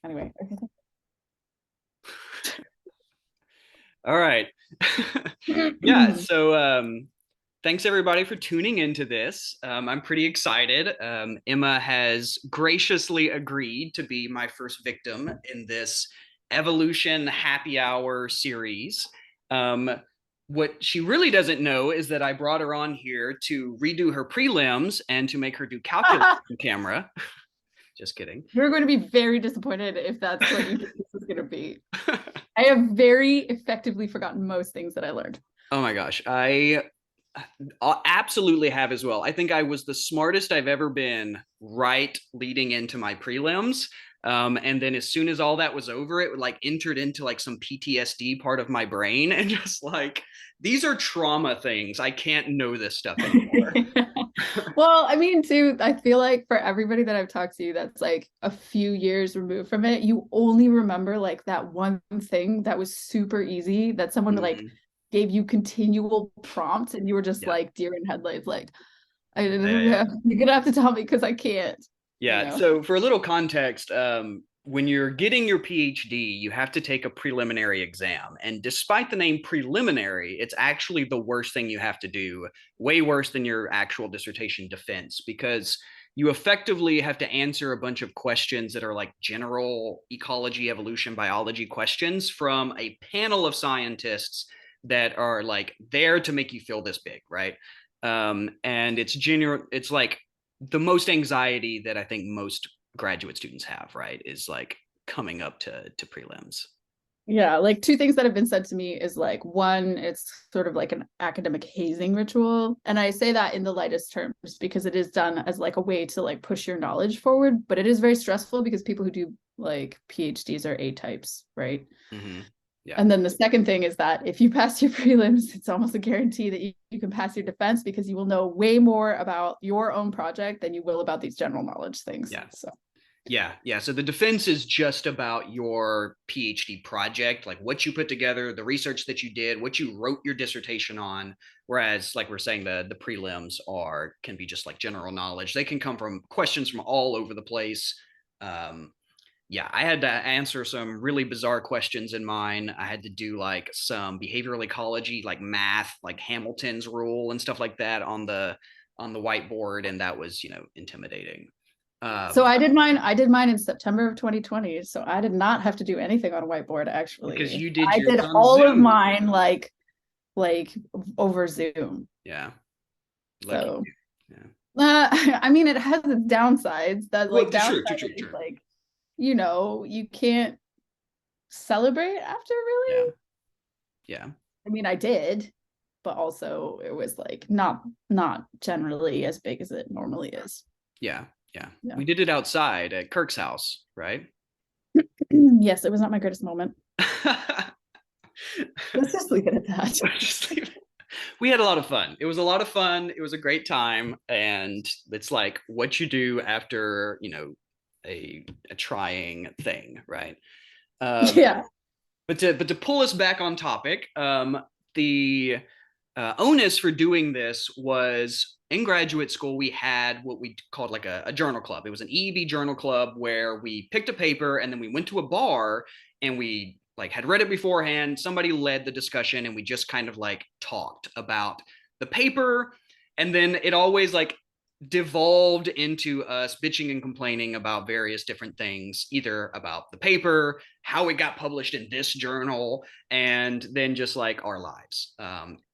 Anyway. All right. Yeah. So thanks everybody for tuning into this. I'm pretty excited. Emma has graciously agreed to be my first victim in this evolution happy hour series. Um, what she really doesn't know is that I brought her on here to redo her prelims and to make her do calculus on camera. Just kidding. You're going to be very disappointed if that's what you think this is going to be. I have very effectively forgotten most things that I learned. Oh my gosh. I absolutely have as well. I think I was the smartest I've ever been right leading into my prelims. And then as soon as all that was over, it like entered into like some PTSD part of my brain and just like, these are trauma things. I can't know this stuff anymore. Well, I mean, too, I feel like for everybody that I've talked to that's like a few years removed from it, you only remember like that one thing that was super easy that someone like Mhm. gave you continual prompts and you were just Yeah. like deer in headlights, like, Yeah. Yeah. you're gonna have to tell me because I can't, you Yeah. know? So for a little context, when you're getting your PhD, you have to take a preliminary exam. And despite the name preliminary, it's actually the worst thing you have to do, way worse than your actual dissertation defense, because you effectively have to answer a bunch of questions that are like general ecology, evolution, biology questions from a panel of scientists that are like there to make you feel this big, right? And it's like the most anxiety that I think most graduate students have, right, is like coming up to prelims. Yeah, like two things that have been said to me is like one, it's sort of like an academic hazing ritual. And I say that in the lightest terms because it is done as like a way to like push your knowledge forward, but it is very stressful because people who do like PhDs are A types, right? Mm-hmm. Yeah. And then the second thing is that if you pass your prelims, it's almost a guarantee that you can pass your defense because you will know way more about your own project than you will about these general knowledge things. Yeah. So Yeah. So the defense is just about your PhD project, like what you put together, the research that you did, what you wrote your dissertation on. Whereas, like we're saying, the prelims are can be just like general knowledge. They can come from questions from all over the place. Um, yeah, I had to answer some really bizarre questions in mine. I had to do like some behavioral ecology, like math, like Hamilton's rule and stuff like that on the whiteboard, and that was intimidating. So Um, I did mine in September of 2020. So I did not have to do anything on a whiteboard because actually. you did I yours did on all of Zoom. mine like over Zoom. Yeah, lucky So you. Yeah. I mean it has its downsides. That Well, like true, downside true, true, is true. like, you can't celebrate after Yeah, really. yeah, I mean I did, but also it was like not generally as big as it normally is. yeah, yeah. Yeah. We did it outside at Kirk's house, right? Yes, it was not my greatest moment. Let's just leave it at that. Just leave it. We had a lot of fun. It was a lot of fun. It was a great time. And it's like what you do after, a trying thing, right? Um, Yeah. but to pull us back on topic, the onus for doing this was in graduate school. We had what we called like a journal club. It was an EEB journal club where we picked a paper and then we went to a bar and we like had read it beforehand. Somebody led the discussion and we just kind of like talked about the paper. And then it always like devolved into us bitching and complaining about various different things, either about the paper, how it got published in this journal, and then just like our lives.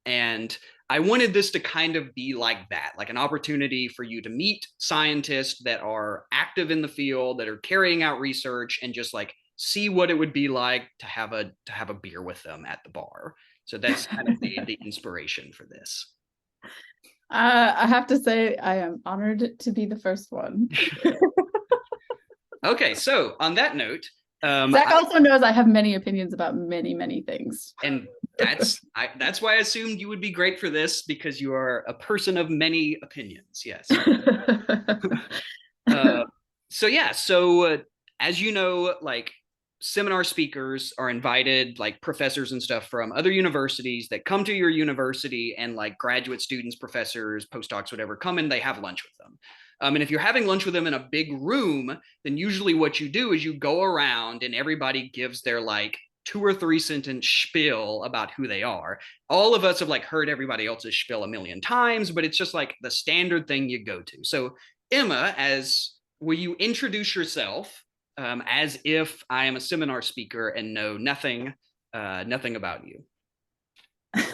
And I wanted this to kind of be like that, like an opportunity for you to meet scientists that are active in the field, that are carrying out research, and just like see what it would be like to have a beer with them at the bar. So that's kind of the inspiration for this. I have to say, I am honored to be the first one. Okay, so on that note, Zach also knows I have many opinions about many, many things. and that's why I assumed you would be great for this because you are a person of many opinions. Yes. Uh, so yeah, as you know, like seminar speakers are invited, like professors and stuff from other universities that come to your university, and like graduate students, professors, postdocs, whatever, come and they have lunch with them. And if you're having lunch with them in a big room, then usually what you do is you go around and everybody gives their like 2 or 3 sentence spiel about who they are. All of us have like heard everybody else's spiel a million times, but it's just like the standard thing you go to. So Emma, as will you introduce yourself as if I am a seminar speaker and know nothing about you?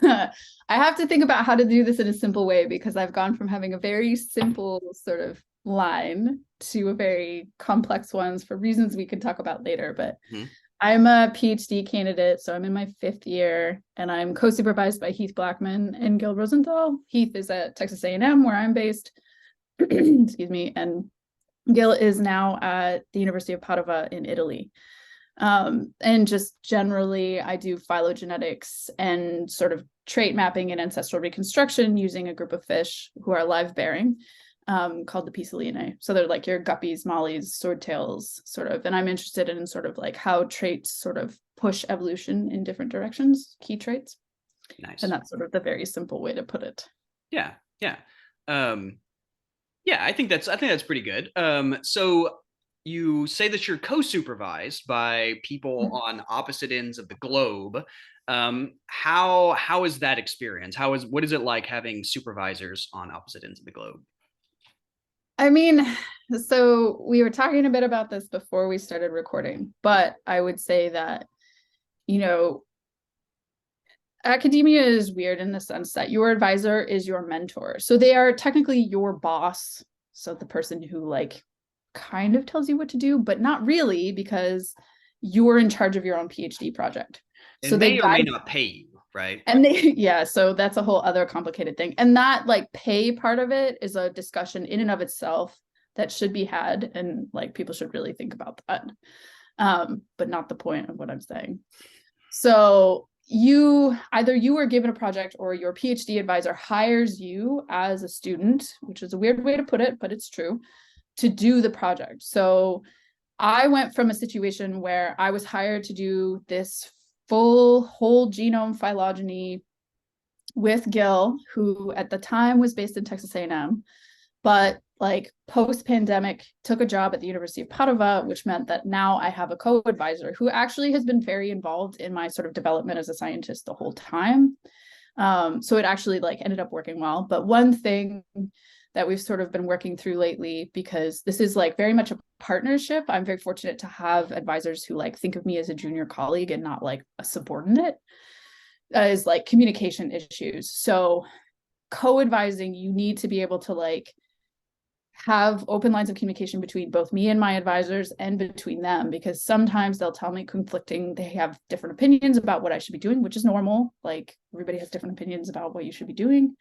I have to think about how to do this in a simple way because I've gone from having a very simple sort of line to a very complex ones for reasons we can talk about later. But Mm-hmm. I'm a PhD candidate, so I'm in my 5th year, and I'm co-supervised by Heath Blackman and Gil Rosenthal. Heath is at Texas A&M, where I'm based, excuse me, and Gil is now at the University of Padova in Italy. And just generally, I do phylogenetics and sort of trait mapping and ancestral reconstruction using a group of fish who are live bearing, called the Phylogeneary. So they're like your guppies, mollies, swordtails, sort of. And I'm interested in sort of like how traits sort of push evolution in different directions, key traits. Nice. And that's sort of the very simple way to put it. Yeah, yeah. Yeah, I think that's pretty good. So you say that you're co-supervised by people on opposite ends of the globe. How is that experience? What is it like having supervisors on opposite ends of the globe? I mean, so we were talking a bit about this before we started recording, but I would say that, you know, academia is weird in the sense that your advisor is your mentor. So they are technically your boss. So the person who like kind of tells you what to do, but not really because you're in charge of your own PhD project. So And they may or may guide, not pay you, right? and they, yeah, so that's a whole other complicated thing. And that like pay part of it is a discussion in and of itself that should be had. And like people should really think about that. But not the point of what I'm saying. So you are given a project or your PhD advisor hires you as a student, which is a weird way to put it, but it's true, to do the project. So I went from a situation where I was hired to do this full whole genome phylogeny with Gil, who at the time was based in Texas A&M, but like post-pandemic took a job at the University of Padova, which meant that now I have a co-advisor who actually has been very involved in my sort of development as a scientist the whole time. So it actually like ended up working well. But one thing that we've sort of been working through lately, because this is like very much a partnership, I'm very fortunate to have advisors who like think of me as a junior colleague and not like a subordinate, is like communication issues. So co-advising, you need to be able to like have open lines of communication between both me and my advisors and between them, because sometimes they'll tell me they have different opinions about what I should be doing, which is normal. Like everybody has different opinions about what you should be doing.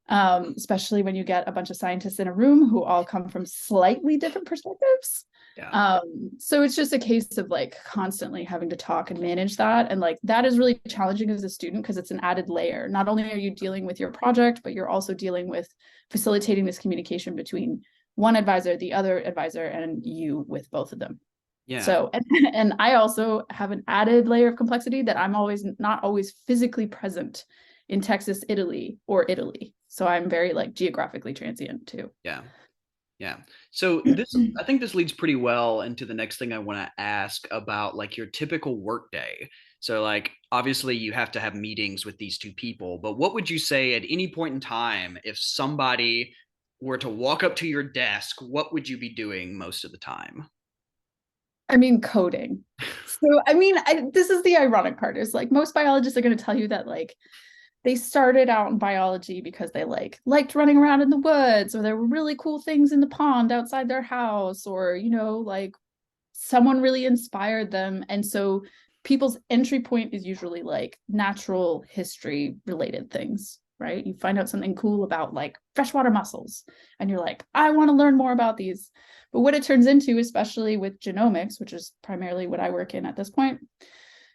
Especially when you get a bunch of scientists in a room who all come from slightly different perspectives. Yeah. So it's just a case of like constantly having to talk and manage that. And like that is really challenging as a student because it's an added layer. Not only are you dealing with your project, but you're also dealing with facilitating this communication between one advisor, the other advisor, and you with both of them. Yeah. So, and I also have an added layer of complexity that I'm not always physically present in Texas, or Italy. So I'm very like geographically transient too. Yeah. Yeah. So I think this leads pretty well into the next thing I want to ask about like your typical work day. So like obviously you have to have meetings with these two people, but what would you say at any point in time if somebody were to walk up to your desk, what would you be doing most of the time? I mean, coding. So, I mean, this is the ironic part is like most biologists are going to tell you that like they started out in biology because they liked running around in the woods, or there were really cool things in the pond outside their house, or like someone really inspired them. And so people's entry point is usually like natural history related things, right? You find out something cool about like freshwater mussels and you're like, I want to learn more about these. But what it turns into, especially with genomics, which is primarily what I work in at this point,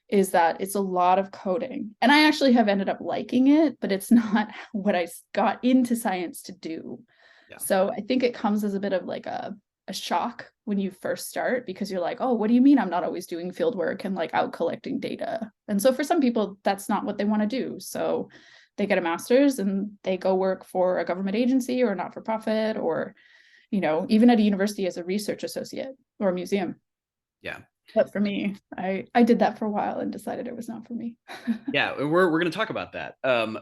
is that it's a lot of coding. And I actually have ended up liking it, but it's not what I got into science to do. Yeah. So I think it comes as a bit of like a shock when you first start, because you're like, oh, what do you mean I'm not always doing field work and like out collecting data? And so for some people, that's not what they want to do. So they get a master's and they go work for a government agency or not for profit, or even at a university as a research associate or a museum. Yeah. But for me, I did that for a while and decided it was not for me. Yeah, we're gonna talk about that.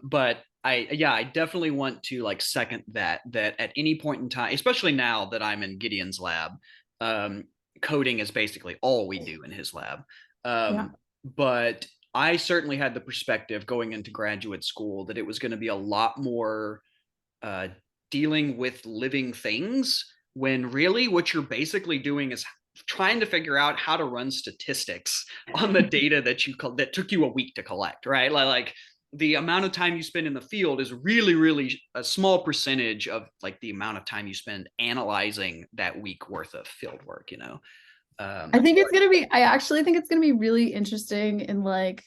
But I definitely want to like second that at any point in time, especially now that I'm in Gideon's lab, um, coding is basically all we do in his lab. Yeah. But I certainly had the perspective going into graduate school that it was going to be a lot more uh, dealing with living things, when really what you're basically doing is trying to figure out how to run statistics on the data that took you a week to collect, right? Like the amount of time you spend in the field is really, really a small percentage of like the amount of time you spend analyzing that week worth of field work, I think it's gonna be, I actually think it's gonna be really interesting in like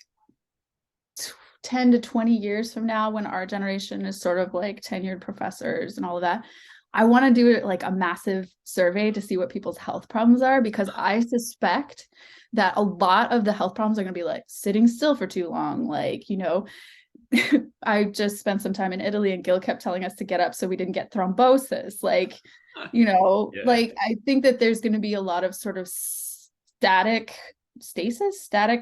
10 to 20 years from now, when our generation is sort of like tenured professors and all of that. I want to do like a massive survey to see what people's health problems are, because I suspect that a lot of the health problems are going to be like sitting still for too long. Like, I just spent some time in Italy and Gil kept telling us to get up so we didn't get thrombosis. Like, yeah. like I think that there's going to be a lot of sort of static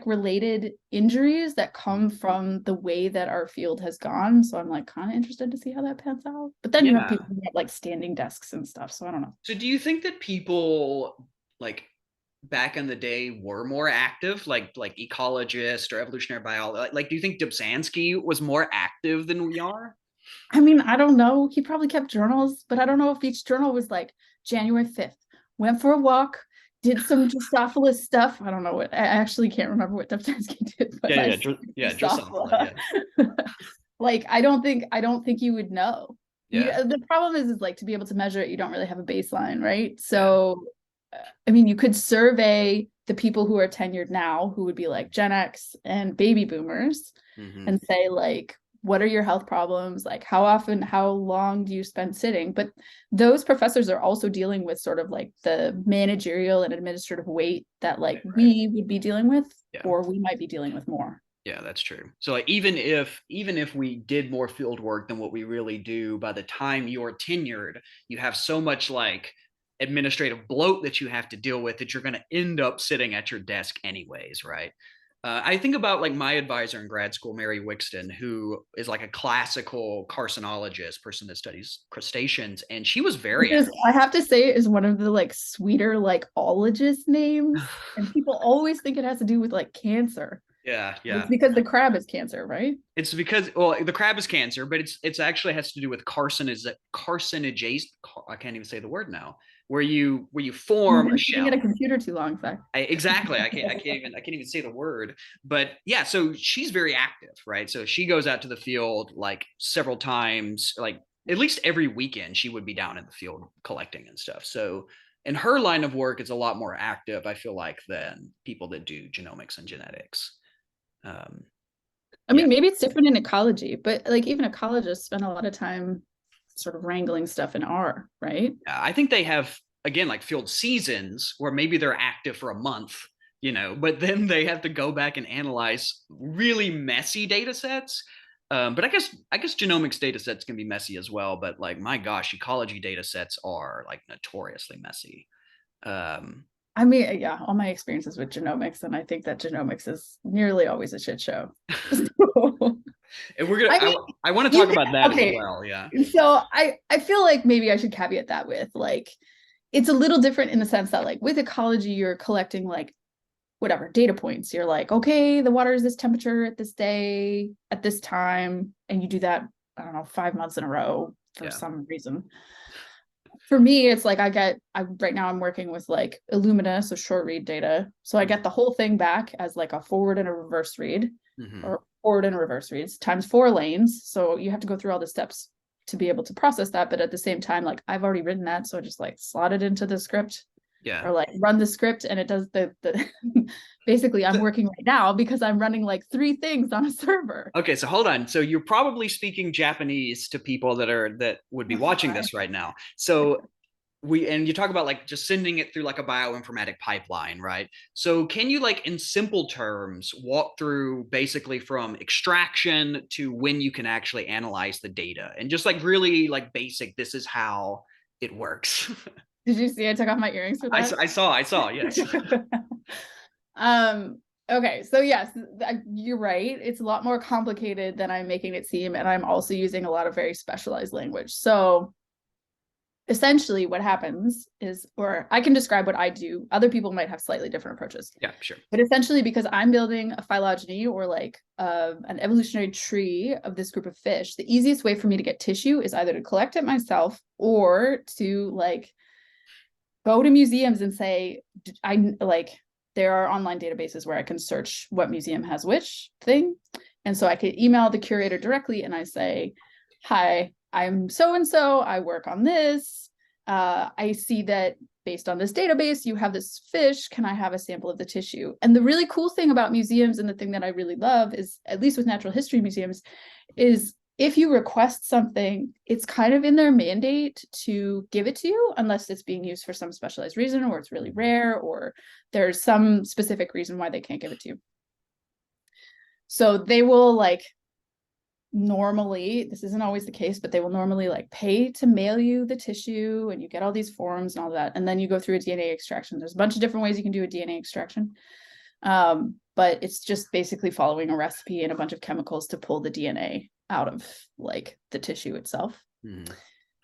related injuries that come from the way that our field has gone. So I'm like kind of interested to see how that pans out. But then you have Yeah. people who have like standing desks and stuff. So I don't know. So do you think that people like back in the day were more active, like ecologists or evolutionary biology? Like, do you think Dobzhansky was more active than we are? I mean, I don't know. He probably kept journals, but I don't know if each journal was like January 5th, went for a walk, did some Drosophila stuff. I don't know what, I actually can't remember what Dobzhansky did, but Yeah, I yeah, see yeah, Drosophila, Drosophila. yeah, Like, I don't think you would know. yeah, The problem is like to be able to measure it, you don't really have a baseline, right? yeah. So, I mean, you could survey the people who are tenured now, who would be like Gen X and baby boomers, Hmm. and say like, what are your health problems? Like, how often, how long do you spend sitting? But those professors are also dealing with sort of like the managerial and administrative weight that like Right. we would be dealing with, Yeah. or we might be dealing with more. Yeah, that's true. So like even if we did more field work than what we really do, by the time you're tenured, you have so much like administrative bloat that you have to deal with that you're going to end up sitting at your desk anyways, right? I think about like my advisor in grad school, Mary Wixton, who is like a classical carcinologist, person that studies crustaceans, and she was Which very is, I have to say, is one of the like sweeter like ologist names. And people always think it has to do with like cancer. yeah, It's yeah. because the crab is cancer, right? It's because, well, the crab is cancer, but it's actually has to do with carcinogens. I can't even say the word now. Where you You've form a been sitting at a shell. computer too long, Zach. Exactly. I can't even say the word. But yeah, so she's very active, right? So she goes out to the field like several times, like at least every weekend she would be down in the field collecting and stuff. So in her line of work, it's a lot more active, I feel like, than people that do genomics and genetics. Um, I yeah. mean, maybe it's different in ecology, but like even ecologists spend a lot of time sort of wrangling stuff in R, right? I think they have, again, like field seasons where maybe they're active for a month, but then they have to go back and analyze really messy data sets. But I guess genomics data sets can be messy as well. But like my gosh, ecology data sets are like notoriously messy. Um, I mean, yeah, all my experiences with genomics, and I think that genomics is nearly always a shit show. So, and we're gonna I mean, I want to you talk could, about that as okay. well. Yeah. So I feel like maybe I should caveat that with like it's a little different in the sense that like with ecology, you're collecting like whatever data points. You're like, okay, the water is this temperature at this day, at this time, and you do that, I don't know, 5 months in a row for Yeah. some reason. For me, it's like I right now I'm working with like Illumina, so short read data. So I get the whole thing back as like a forward and a reverse read, Mm-hmm. or forward and reverse reads times 4 lanes. So you have to go through all the steps to be able to process that. But at the same time, like I've already written that. So I just like slot it into the script Yeah. or like run the script and it does the basically I'm working right now because I'm running like 3 things on a server. Okay, so hold on. So you're probably speaking Japanese to people that would be watching this right now. So and you talk about like just sending it through like a bioinformatic pipeline, right? So can you like in simple terms walk through basically from extraction to when you can actually analyze the data and just like really like basic, this is how it works. Did you see I took off my earrings for that? I saw, yes. um, okay, so yes, you're right. It's a lot more complicated than I'm making it seem, and I'm also using a lot of very specialized language. So essentially what happens is, or I can describe what I do. Other people might have slightly different approaches. Yeah, sure. But essentially, because I'm building a phylogeny or like an evolutionary tree of this group of fish, the easiest way for me to get tissue is either to collect it myself or to like go to museums and say, I like, there are online databases where I can search what museum has which thing. And so I could email the curator directly and I say, hi, I'm so-and-so, I work on this. I see that based on this database, you have this fish, can I have a sample of the tissue? And the really cool thing about museums, and the thing that I really love is, at least with natural history museums, is if you request something, it's kind of in their mandate to give it to you, unless it's being used for some specialized reason, or it's really rare, or there's some specific reason why they can't give it to you. So they will like, normally, this isn't always the case, but they will normally like pay to mail you the tissue and you get all these forms and all that. And then you go through a DNA extraction. There's a bunch of different ways you can do a DNA extraction. But it's just basically following a recipe and a bunch of chemicals to pull the DNA out of like the tissue itself. Mm-hmm.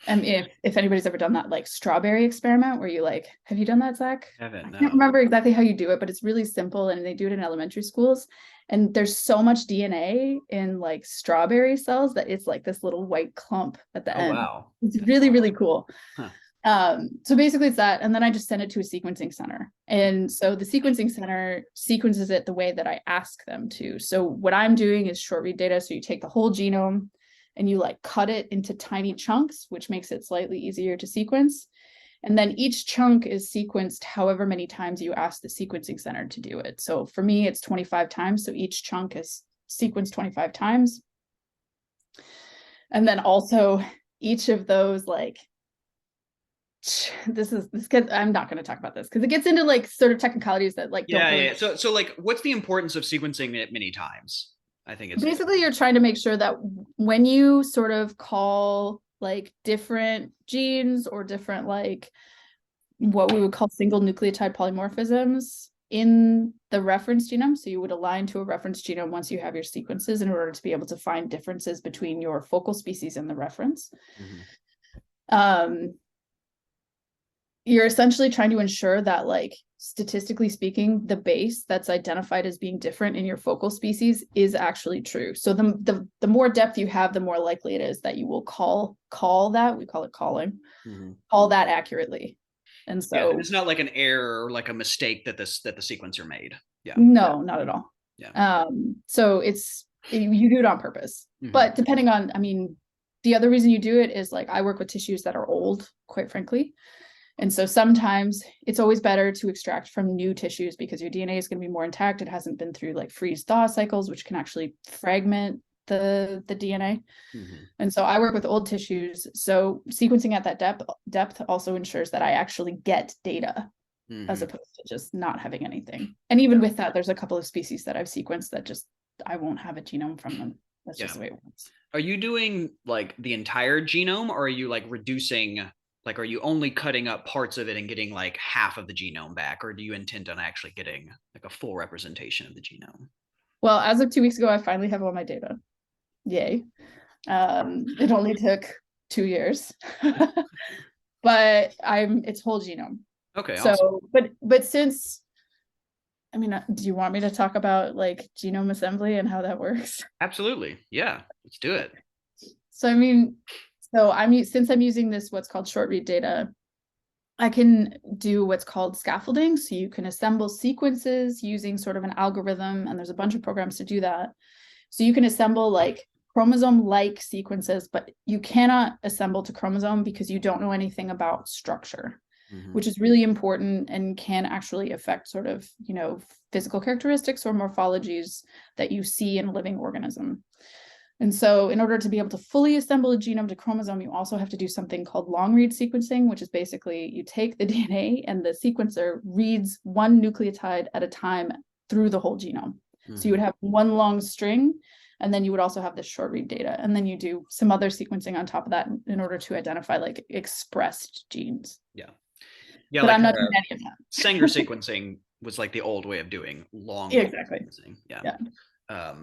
And if anybody's ever done that like strawberry experiment where you like, have you done that, Zach? I can't remember exactly how you do it, but it's really simple and they do it in elementary schools. And there's so much DNA in like strawberry cells that it's like this little white clump at the end. Wow. It's really, really cool. Huh. So basically it's that, and then I just send it to a sequencing center. And so the sequencing center sequences it the way that I ask them to. So what I'm doing is short read data. So you take the whole genome and you like cut it into tiny chunks, which makes it slightly easier to sequence. And then each chunk is sequenced however many times you ask the sequencing center to do it. So for me, it's 25 times. So each chunk is sequenced 25 times. And then also each of those, like, this gets, I'm not going to talk about this because it gets into like sort of technicalities that like, don't really... So like, what's the importance of sequencing it many times? I think it's basically you're trying to make sure that when you sort of call like different genes or different like what we would call single nucleotide polymorphisms in the reference genome, so you would align to a reference genome once you have your sequences in order to be able to find differences between your focal species and the reference. Mm-hmm. You're essentially trying to ensure that, like, statistically speaking, the base that's identified as being different in your focal species is actually true. So the more depth you have, the more likely it is that you will call that, we call it calling, mm-hmm. call that accurately. And so it's not like an error or like a mistake that the sequencer made. Yeah. No, not at all. Yeah. So you do it on purpose. Mm-hmm. But depending on, I mean, the other reason you do it is like I work with tissues that are old, quite frankly. And so sometimes it's always better to extract from new tissues because your DNA is going to be more intact. It hasn't been through like freeze-thaw cycles, which can actually fragment the DNA. Mm-hmm. And so I work with old tissues. So sequencing at that depth also ensures that I actually get data, mm-hmm. as opposed to just not having anything. And even with that, there's a couple of species that I've sequenced that just, I won't have a genome from them. That's just the way it works. Are you doing like the entire genome, or are you like reducing, like, are you only cutting up parts of it and getting like half of the genome back? Or do you intend on actually getting like a full representation of the genome? Well, as of 2 weeks ago, I finally have all my data. Yay. It only took 2 years, but it's whole genome. Okay. So, awesome. but since, I mean, do you want me to talk about like genome assembly and how that works? Absolutely. Yeah, let's do it. So, I mean, since I'm using this, what's called short read data, I can do what's called scaffolding. So you can assemble sequences using sort of an algorithm, and there's a bunch of programs to do that. So you can assemble like chromosome-like sequences, but you cannot assemble to chromosome because you don't know anything about structure, mm-hmm. which is really important and can actually affect sort of, physical characteristics or morphologies that you see in a living organism. And so in order to be able to fully assemble a genome to chromosome, you also have to do something called long read sequencing, which is basically you take the DNA and the sequencer reads one nucleotide at a time through the whole genome. Mm-hmm. So you would have one long string And then you would also have the short read data. And then you do some other sequencing on top of that in order to identify like expressed genes. Yeah. Yeah. But Like I'm not doing any of that. Sanger sequencing was like the old way of doing long Exactly. sequencing. Yeah. Yeah.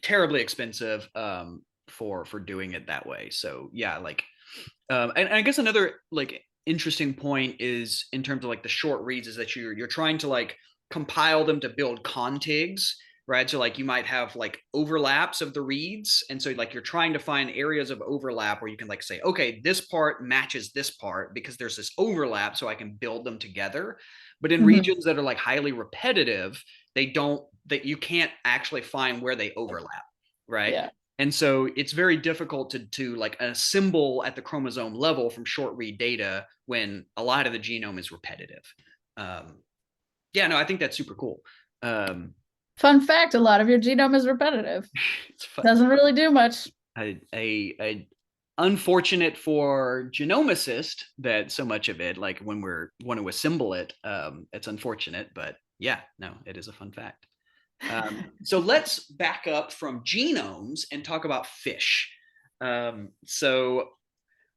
Terribly expensive for doing it that way. So yeah, like and I guess another like interesting point is in terms of like the short reads is that you're trying to like compile them to build contigs, right? So like you might have like overlaps of the reads, and so like you're trying to find areas of overlap where you can like say, okay, this part matches this part because there's this overlap, so I can build them together. But in regions that are like highly repetitive, they don't, that you can't actually find where they overlap, right? Yeah. And so it's very difficult to like assemble at the chromosome level from short read data when a lot of the genome is repetitive. Yeah, no, I think that's super cool. Fun fact, a lot of your genome is repetitive. It's fun. Doesn't really do much. A unfortunate for genomicists that so much of it, like when we're want to assemble it, it's unfortunate, but yeah, no, it is a fun fact. So let's back up from genomes and talk about fish. So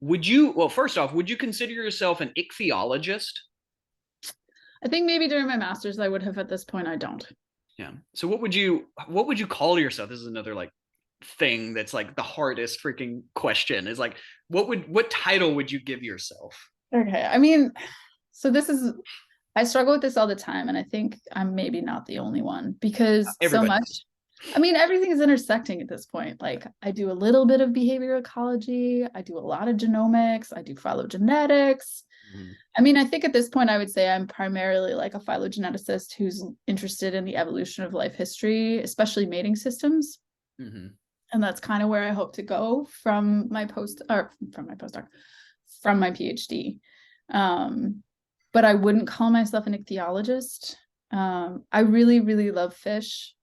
would you, well, first off, would you consider yourself an ichthyologist? I think maybe during my master's I would have. At this point, I don't. Yeah. So what would you call yourself? This is another like thing that's like the hardest freaking question is like, what title would you give yourself? Okay. I mean, so this is, I struggle with this all the time. And I think I'm maybe not the only one because Everybody. so much, I mean, everything is intersecting at this point. Like I do a little bit of behavioral ecology. I do a lot of genomics. I do phylogenetics. I mean, I think at this point, I would say I'm primarily like a phylogeneticist who's interested in the evolution of life history, especially mating systems. And that's kind of where I hope to go from my postdoc, from my PhD. But I wouldn't call myself an ichthyologist. I really, really love fish,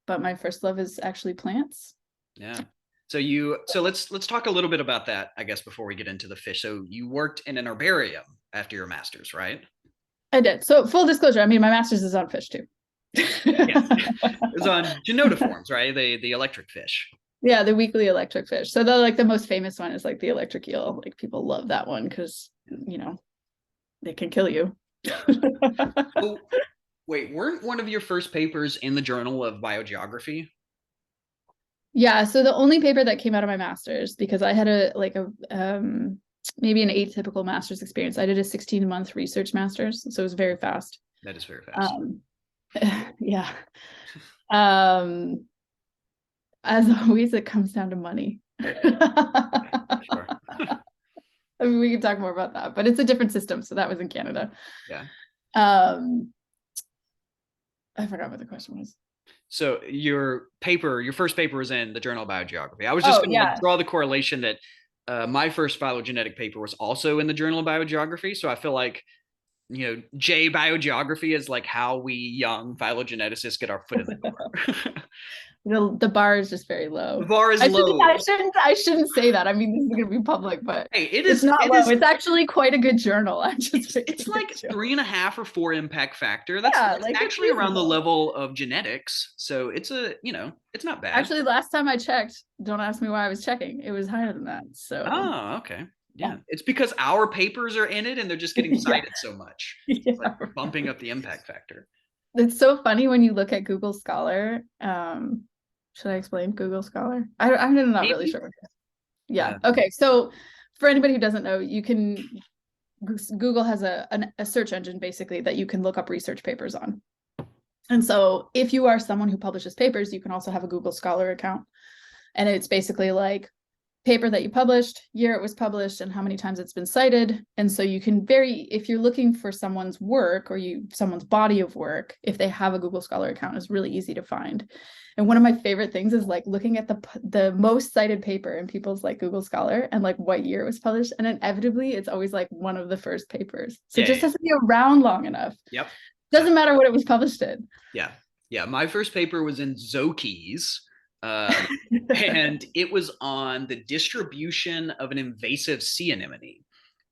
but my first love is actually plants. Yeah. So let's talk a little bit about that, I guess, before we get into the fish. So you worked in an herbarium after your master's, right? I did. So full disclosure, I mean, my master's is on fish too. Yeah. It's on genodiforms, right? The electric fish. Yeah, the weekly electric fish. So the most famous one is like the electric eel. Like people love that one because they can kill you. Oh, wait, weren't one of your first papers in the Journal of Biogeography? Yeah, so the only paper that came out of my master's, because I had maybe an atypical master's experience. I did a 16-month research master's, so it was very fast. That is very fast. Yeah. As always, it comes down to money. Sure. I mean, we can talk more about that, but it's a different system. So that was in Canada. Yeah. I forgot what the question was. So your first paper was in the Journal of Biogeography. I was just going to draw the correlation that my first phylogenetic paper was also in the Journal of Biogeography. So I feel like, J biogeography is like how we young phylogeneticists get our foot in the door. The bar is just very low. The bar is low. I shouldn't say that. I mean, this is going to be public, but hey, it's not low. It's actually quite a good journal. It's like 3.5 or 4 impact factor. That's like actually around the level of genetics. So it's it's not bad. Actually, last time I checked, don't ask me why I was checking. It was higher than that. So. Oh, okay. Yeah. It's because our papers are in it and they're just getting cited so much. It's like bumping up the impact factor. It's so funny when you look at Google Scholar. Should I explain Google Scholar? I'm not really sure. Yeah. Okay. So for anybody who doesn't know, Google has a search engine basically that you can look up research papers on. And so if you are someone who publishes papers, you can also have a Google Scholar account. And it's basically like paper that you published, year it was published, and how many times it's been cited. And so you can if you're looking for someone's work or someone's body of work, if they have a Google Scholar account, it's really easy to find. And one of my favorite things is like looking at the most cited paper in people's like Google Scholar and like what year it was published. And inevitably it's always like one of the first papers. So it just has to be around long enough. Yep. Doesn't matter what it was published in. Yeah. Yeah. My first paper was in Zokies. And it was on the distribution of an invasive sea anemone.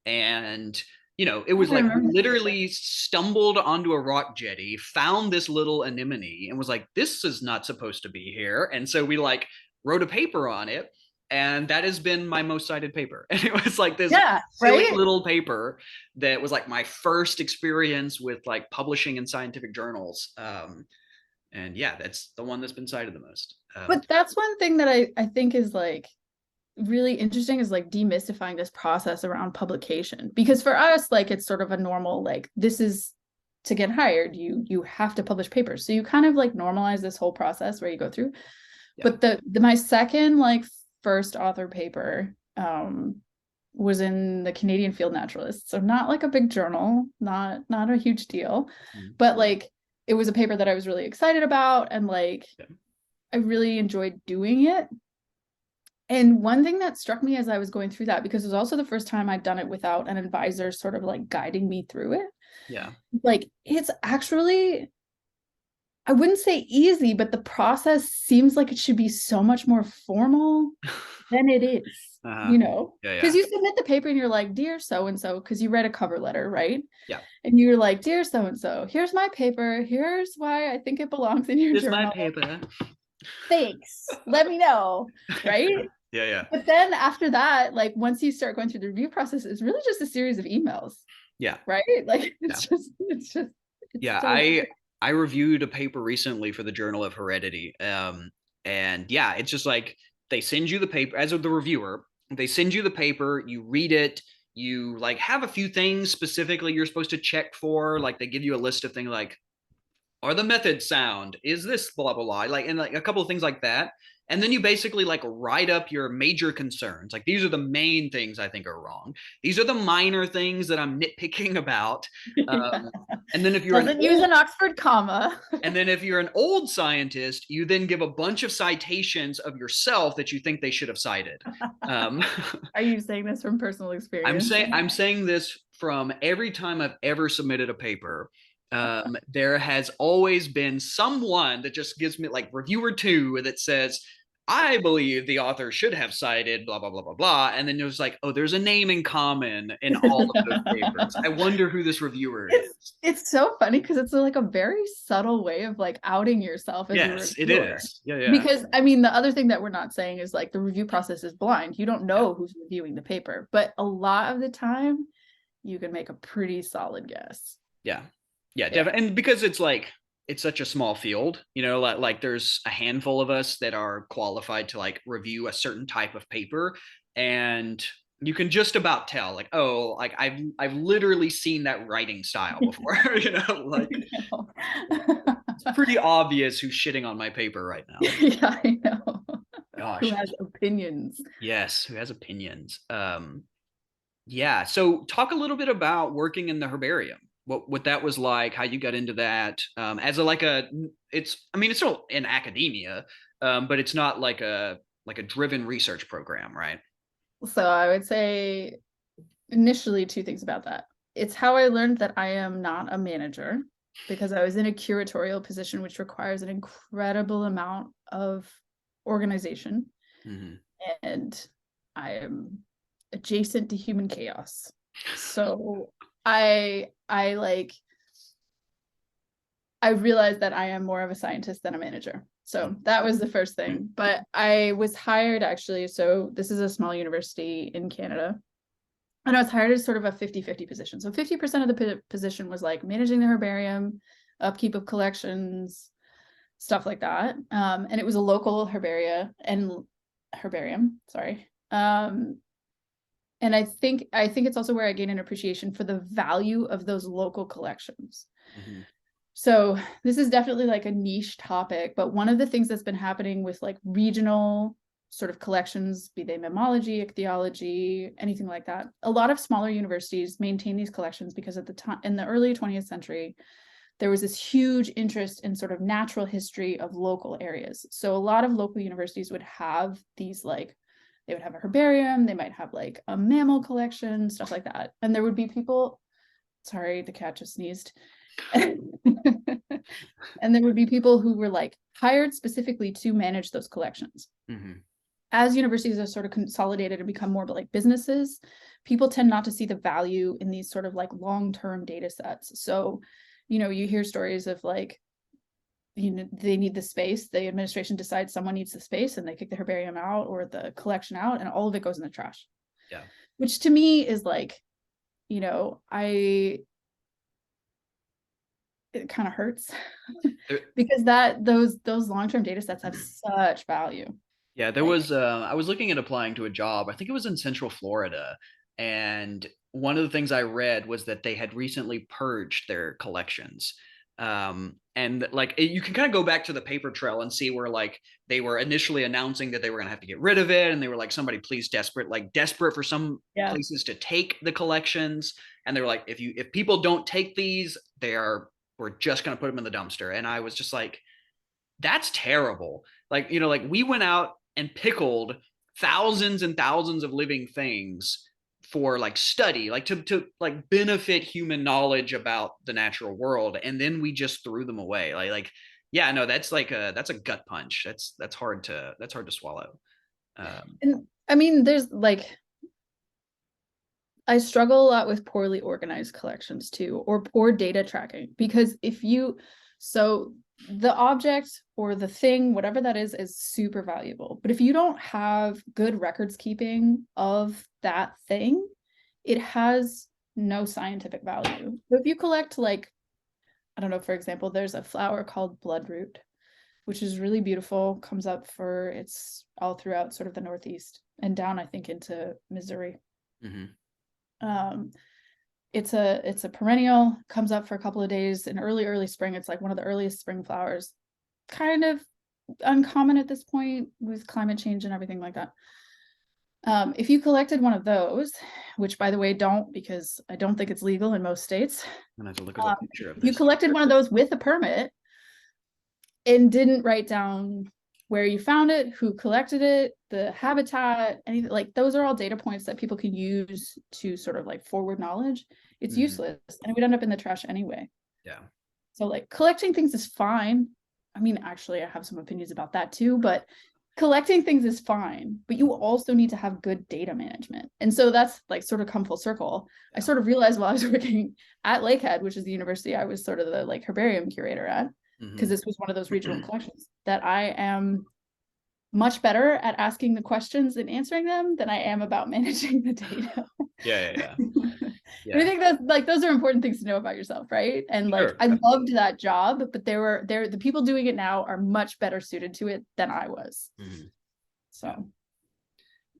And, it was like literally stumbled onto a rock jetty, found this little anemone and was like, this is not supposed to be here. And so we like wrote a paper on it. And that has been my most cited paper. And it was like this Yeah, silly right. little paper that was like my first experience with like publishing in scientific journals. And yeah, that's the one that's been cited the most. But that's one thing that I think is like really interesting, is like demystifying this process around publication. Because for us, like it's sort of a normal, like this is to get hired, you have to publish papers. So you kind of like normalize this whole process where you go through. Yeah. But the my second like first author paper was in the Canadian Field Naturalist. So not like a big journal, not a huge deal, but like it was a paper that I was really excited about, and like I really enjoyed doing it. And one thing that struck me as I was going through that, because it was also the first time I'd done it without an advisor sort of like guiding me through it. Yeah. Like it's actually, I wouldn't say easy, but the process seems like it should be so much more formal than it is, you know? Yeah. Because you submit the paper and you're like, dear so-and-so, because you read a cover letter, right? Yeah. And you're like, dear so-and-so, here's my paper. Here's why I think it belongs in your Here's journal. my paper. Thanks. Let me know, right? Yeah. But then after that, like once you start going through the review process, it's really just a series of emails. Yeah. Right? Like it's just yeah. so I reviewed a paper recently for the Journal of Heredity. And yeah, it's just like they send you the paper as of the reviewer, they send you the paper, you read it, you like have a few things specifically you're supposed to check for. Like they give you a list of things like, are the methods sound? Is this blah blah blah? Like, and like a couple of things like that. And then you basically like write up your major concerns. Like these are the main things I think are wrong. These are the minor things that I'm nitpicking about. yeah. And then if you're doesn't use an Oxford comma. and then if you're an old scientist, you then give a bunch of citations of yourself that you think they should have cited. Are you saying this from personal experience? I'm saying this from every time I've ever submitted a paper. There has always been someone that just gives me like reviewer two that says, I believe the author should have cited blah, blah, blah, blah, blah. And then it was like, oh, there's a name in common in all of those papers. I wonder who this reviewer is. It's so funny because it's like a very subtle way of like outing yourself as a Yes, it reviewer. is. Yeah. Because I mean, the other thing that we're not saying is like the review process is blind. You don't know who's reviewing the paper, but a lot of the time you can make a pretty solid guess. Yeah, definitely. And because it's like it's such a small field, you know, like there's a handful of us that are qualified to like review a certain type of paper, and you can just about tell like, oh, like I've literally seen that writing style before. You know, like it's pretty obvious who's shitting on my paper right now. Yeah, I know. Gosh. Who has opinions? Yes, who has opinions. Yeah, so talk a little bit about working in the herbarium, what that was like, how you got into that, as a like a it's I mean it's still in academia, but it's not like a driven research program, right? So I would say initially two things about that. It's how I learned that I am not a manager, because I was in a curatorial position, which requires an incredible amount of organization. And I am adjacent to human chaos. So I realized that I am more of a scientist than a manager. So that was the first thing. But I was hired actually, so this is a small university in Canada. And I was hired as sort of a 50-50 position. So 50% of the position was like managing the herbarium, upkeep of collections, stuff like that. And it was a local herbarium, sorry. And I think it's also where I gained an appreciation for the value of those local collections. So this is definitely like a niche topic, but one of the things that's been happening with like regional sort of collections, be they mammalogy, ichthyology, anything like that, a lot of smaller universities maintain these collections because at the time, in the early 20th century, there was this huge interest in sort of natural history of local areas. So a lot of local universities would have these like, they would have a herbarium, they might have like a mammal collection, stuff like that. And there would be people, sorry, the cat just sneezed. And there would be people who were like hired specifically to manage those collections. As universities are sort of consolidated and become more like businesses, people tend not to see the value in these sort of like long-term data sets. So, you know, you hear stories of like they need the space. The administration decides someone needs the space and they kick the herbarium out or the collection out, and all of it goes in the trash. Yeah. Which to me is like, it kind of hurts because those long-term data sets have such value. Yeah, there was I was looking at applying to a job. I think it was in Central Florida, and one of the things I read was that they had recently purged their collections. And like you can kind of go back to the paper trail and see where like they were initially announcing that they were going to have to get rid of it, and they were like somebody please desperate for some Yeah. places to take the collections, and they were like if people don't take these, we're just going to put them in the dumpster. And I was just like, that's terrible. Like, like we went out and pickled thousands and thousands of living things for like study, like to like benefit human knowledge about the natural world, and then we just threw them away. Yeah, no, that's a gut punch. That's hard to swallow. And I mean, there's like, I struggle a lot with poorly organized collections too, or poor data tracking, because so the object or the thing, whatever that is super valuable. But if you don't have good records keeping of that thing, it has no scientific value. So if you collect, like, I don't know, for example, there's a flower called bloodroot, which is really beautiful, it's all throughout sort of the Northeast and down, I think, into Missouri. Mm-hmm. It's a perennial, comes up for a couple of days in early spring. It's like one of the earliest spring flowers, kind of uncommon at this point with climate change and everything like that. If you collected one of those, which by the way, don't, because I don't think it's legal in most states. I'm gonna have to look at a picture of If you this. collected one of those with a permit and didn't write down where you found it, who collected it, the habitat, anything, like those are all data points that people can use to sort of like forward knowledge. It's useless and it would end up in the trash anyway. Yeah. So like collecting things is fine. I mean, actually, I have some opinions about that too, but collecting things is fine, but you also need to have good data management. And so that's like sort of come full circle. Yeah. I sort of realized while I was working at Lakehead, which is the university I was sort of the like herbarium curator at, because this was one of those regional collections, that I am much better at asking the questions and answering them than I am about managing the data. Yeah. And I think that like those are important things to know about yourself, right? And like I loved that job, but the people doing it now are much better suited to it than I was. So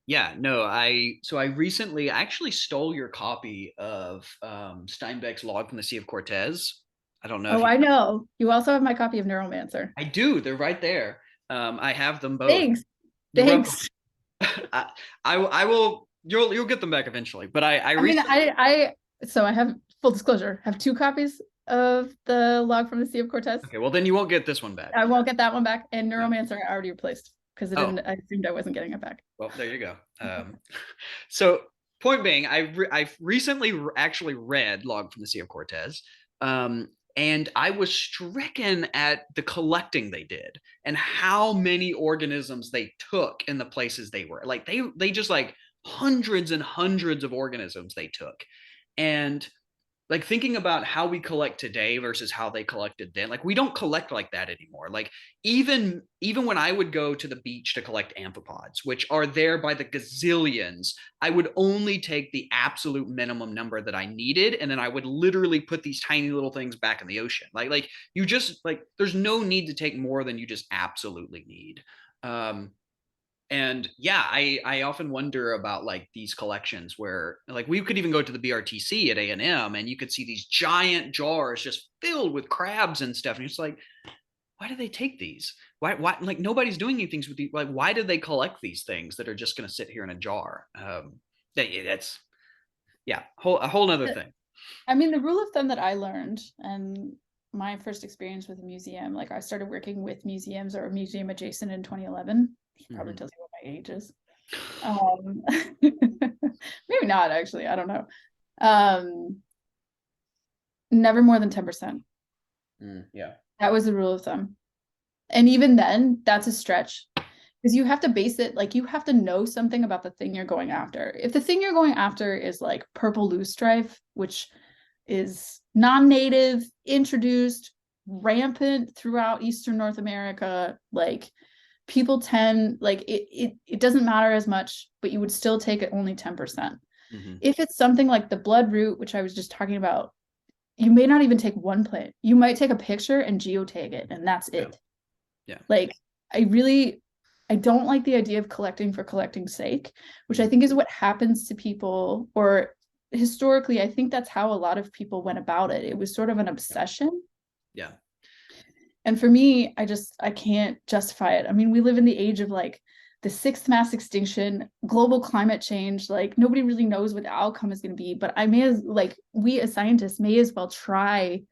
yeah, no, I recently actually stole your copy of Steinbeck's Log from the Sea of Cortez. I don't know. I know. You also have my copy of Neuromancer. I do. They're right there. I have them both. Thanks. I will. You'll get them back eventually. But so I have, full disclosure, have 2 copies of the Log from the Sea of Cortez. Okay, well then you won't get this one back. I won't get that one back, and Neuromancer I already replaced because I assumed I wasn't getting it back. Well, there you go. So point being, I've recently actually read Log from the Sea of Cortez. And I was stricken at the collecting they did and how many organisms they took in the places they were. Like they just like hundreds and hundreds of organisms they took. And like thinking about how we collect today versus how they collected then, like we don't collect like that anymore. Like even when I would go to the beach to collect amphipods, which are there by the gazillions, I would only take the absolute minimum number that I needed, and then I would literally put these tiny little things back in the ocean. Like you just like there's no need to take more than you just absolutely need. And yeah, I often wonder about like these collections where like we could even go to the BRTC at A&M and you could see these giant jars just filled with crabs and stuff. And it's like, why do they take these? Why like nobody's doing anything with these? Like, why do they collect these things that are just going to sit here in a jar? That's a whole nother thing. I mean, the rule of thumb that I learned, and my first experience with a museum, like I started working with museums or museum adjacent in 2011. Probably tells you what my age is. Maybe not, actually. I don't know. Never more than 10%. Yeah. That was the rule of thumb. And even then, that's a stretch. Because you have to base it, like you have to know something about the thing you're going after. If the thing you're going after is like purple loosestrife, which is non-native, introduced, rampant throughout Eastern North America. Like people tend, like it doesn't matter as much, but you would still take it only 10%. Mm-hmm. If it's something like the blood root, which I was just talking about, you may not even take one plant. You might take a picture and geotag it, and that's Yeah. it. Yeah. Like I don't like the idea of collecting for collecting's sake, which I Mm-hmm. think is what happens to people, or historically, I think that's how a lot of people went about it. It was sort of an obsession. Yeah. And for me, I can't justify it. I mean, we live in the age of like the sixth mass extinction, global climate change. Like nobody really knows what the outcome is going to be, but we as scientists may as well try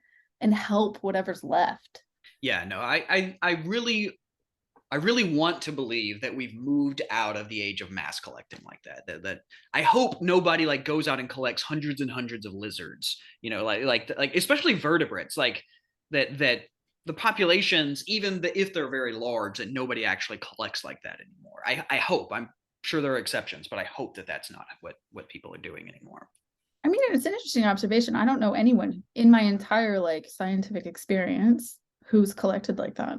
and help whatever's left. Yeah. No, I really want to believe that we've moved out of the age of mass collecting like that. That I hope nobody like goes out and collects hundreds and hundreds of lizards. You know, like especially vertebrates, like that the populations, if they're very large, that nobody actually collects like that anymore. I hope. I'm sure there are exceptions, but I hope that that's not what people are doing anymore. I mean, it's an interesting observation. I don't know anyone in my entire like scientific experience who's collected like that.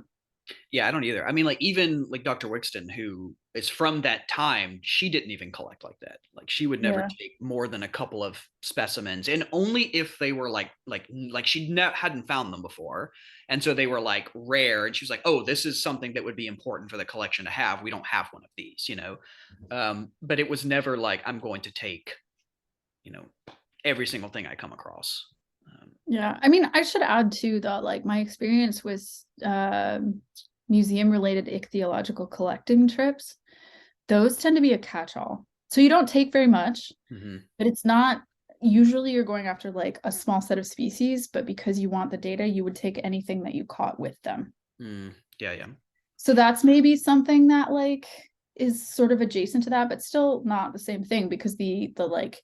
Yeah, I don't either. I mean, like even like Dr. Wixton, who is from that time, she didn't even collect like that. Like she would never Yeah. take more than a couple of specimens, and only if they were like she hadn't found them before, and so they were like rare. And she was like, "Oh, this is something that would be important for the collection to have. We don't have one of these, you know." But it was never like I'm going to take, you know, every single thing I come across. Yeah. I mean, I should add too that like my experience with museum related ichthyological collecting trips, those tend to be a catch-all. So you don't take very much, Mm-hmm. but it's not usually you're going after like a small set of species, but because you want the data, you would take anything that you caught with them. Yeah, yeah. So that's maybe something that like is sort of adjacent to that, but still not the same thing because the like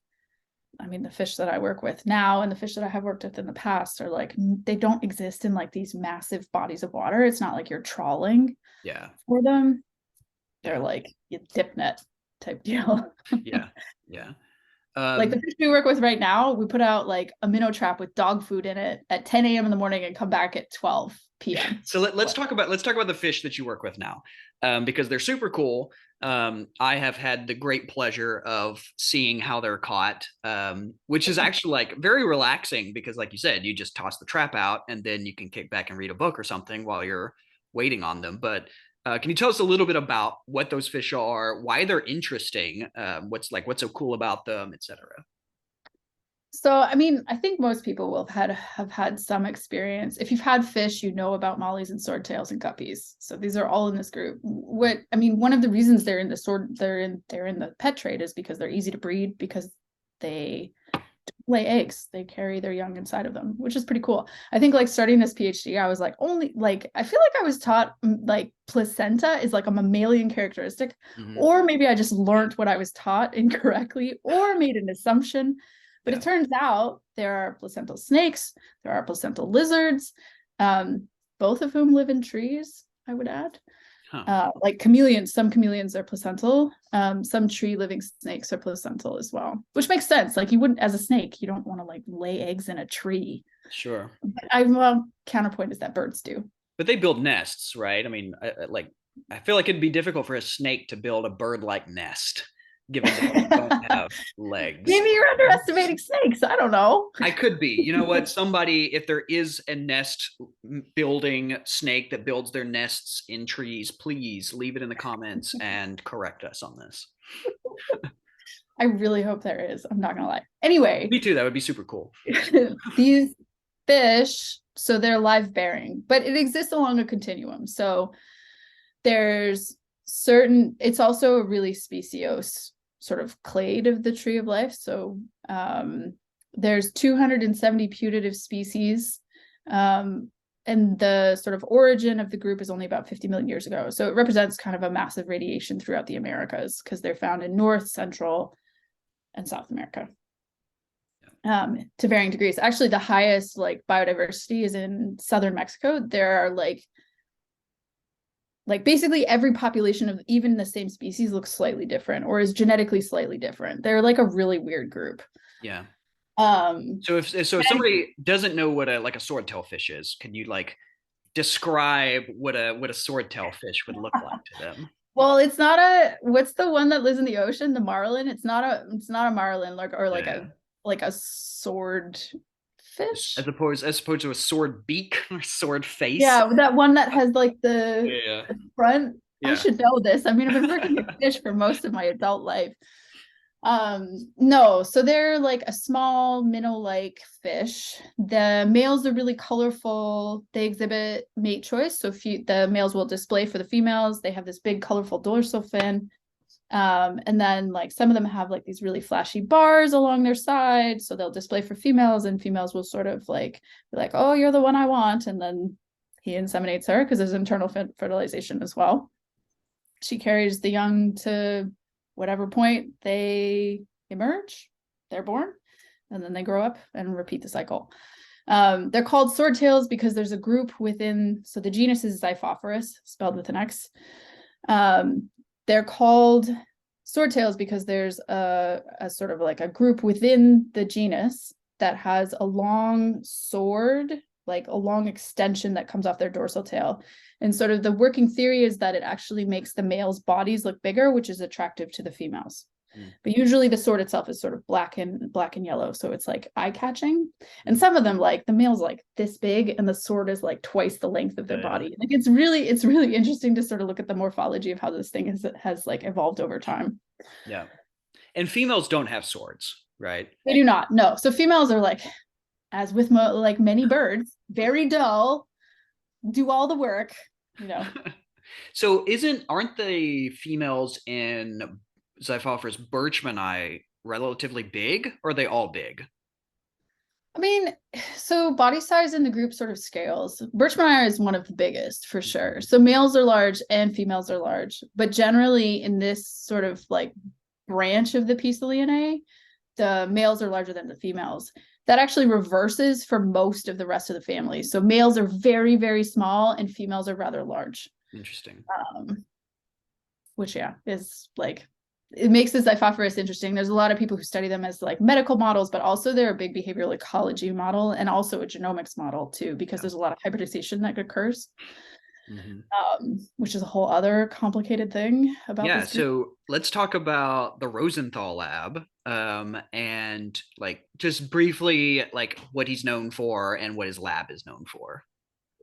I mean, the fish that I work with now and the fish that I have worked with in the past are like, they don't exist in like these massive bodies of water. It's not like you're trawling Yeah, for them. They're yeah, like dip net type deal. yeah, yeah. Like the Um, fish we work with right now, we put out like a minnow trap with dog food in it at 10 a.m. in the morning and come back at 12 p.m. so let's talk about the fish that you work with now, because they're super cool. I have had the great pleasure of seeing how they're caught, which is actually like very relaxing because, like you said, you just toss the trap out and then you can kick back and read a book or something while you're waiting on them. But can you tell us a little bit about what those fish are, why they're interesting, what's so cool about them, etc.? So, I mean, I think most people will have had some experience. If you've had fish, you know about mollies and swordtails and guppies. So these are all in this group. What I mean, one of the reasons they're in the pet trade is because they're easy to breed because they lay eggs. They carry their young inside of them, which is pretty cool. I think like starting this PhD, I was like only like I feel like I was taught like placenta is like a mammalian characteristic, Mm-hmm. or maybe I just learned what I was taught incorrectly or made an assumption. But Yeah. it turns out there are placental snakes, there are placental lizards, both of whom live in trees, I would add. Huh. Like chameleons, some chameleons are placental. Some tree living snakes are placental as well, which makes sense. Like you wouldn't, as a snake, you don't want to like lay eggs in a tree. Sure. Well, counterpoint is that birds do. But they build nests, right? I mean, I feel like it'd be difficult for a snake to build a bird-like nest, given that they don't have legs. Maybe you're underestimating snakes. I don't know. I could be. You know what? Somebody, if there is a nest building snake that builds their nests in trees, please leave it in the comments and correct us on this. I really hope there is. I'm not gonna lie. Anyway, Me too. That would be super cool. these fish, so they're live bearing, but it exists along a continuum. So there's it's also a really speciose sort of clade of the tree of life. So there's 270 putative species. And the sort of origin of the group is only about 50 million years ago. So it represents kind of a massive radiation throughout the Americas because they're found in North, Central, and South America. To varying degrees. Actually, the highest like biodiversity is in southern Mexico. There are like basically every population of even the same species looks slightly different or is genetically slightly different. They're like a really weird group. Yeah. Um, So if and somebody doesn't know what a swordtail fish is, can you like describe what a swordtail fish would look like to them? well, it's not a what's the one that lives in the ocean? The marlin. It's not a marlin Yeah. like a sword As fish. opposed as opposed to a sword beak or sword face. Yeah, that one that has like Yeah. the front. I Yeah. should know this. I mean, I've been working with fish for most of my adult life. No, so they're like a small minnow-like fish. The males are really colorful. They exhibit mate choice. So the males will display for the females. They have this big colorful dorsal fin. And then like some of them have like these really flashy bars along their side. So they'll display for females, and females will sort of like be like, oh, you're the one I want. And then he inseminates her because there's internal fertilization as well. She carries the young to whatever point they emerge, they're born, and then they grow up and repeat the cycle. They're called swordtails because there's a group within, so the genus is Xiphophorus, spelled with an X. They're called swordtails because there's a sort of like a group within the genus that has a long sword, like a long extension that comes off their dorsal tail. And sort of the working theory is that it actually makes the males' bodies look bigger, which is attractive to the females. Mm. But usually the sword itself is sort of black and yellow, so it's like eye-catching. And some of them, like the male's like this big, and the sword is like twice the length of their body. Like it's really interesting to sort of look at the morphology of how this thing has like evolved over time. Yeah. And females don't have swords, right? They do not, no. So females are like, as with like many birds, very dull, do all the work, you know. So aren't the females in Xiphophorus birchmani relatively big, or are they all big? I mean, so body size in the group sort of scales. Birchmeier is one of the biggest for sure. So males are large and females are large, but generally in this sort of like branch of the Piscilianae, the males are larger than the females. That actually reverses for most of the rest of the family. So males are very, very small and females are rather large. Interesting. Which yeah, is like it makes the Xiphophorus interesting. There's a lot of people who study them as like medical models, but also they're a big behavioral ecology model and also a genomics model too, because there's a lot of hybridization that occurs, Mm-hmm. which is a whole other complicated thing about Yeah, this group. so let's talk about the Rosenthal lab, and like just briefly like what he's known for and what his lab is known for.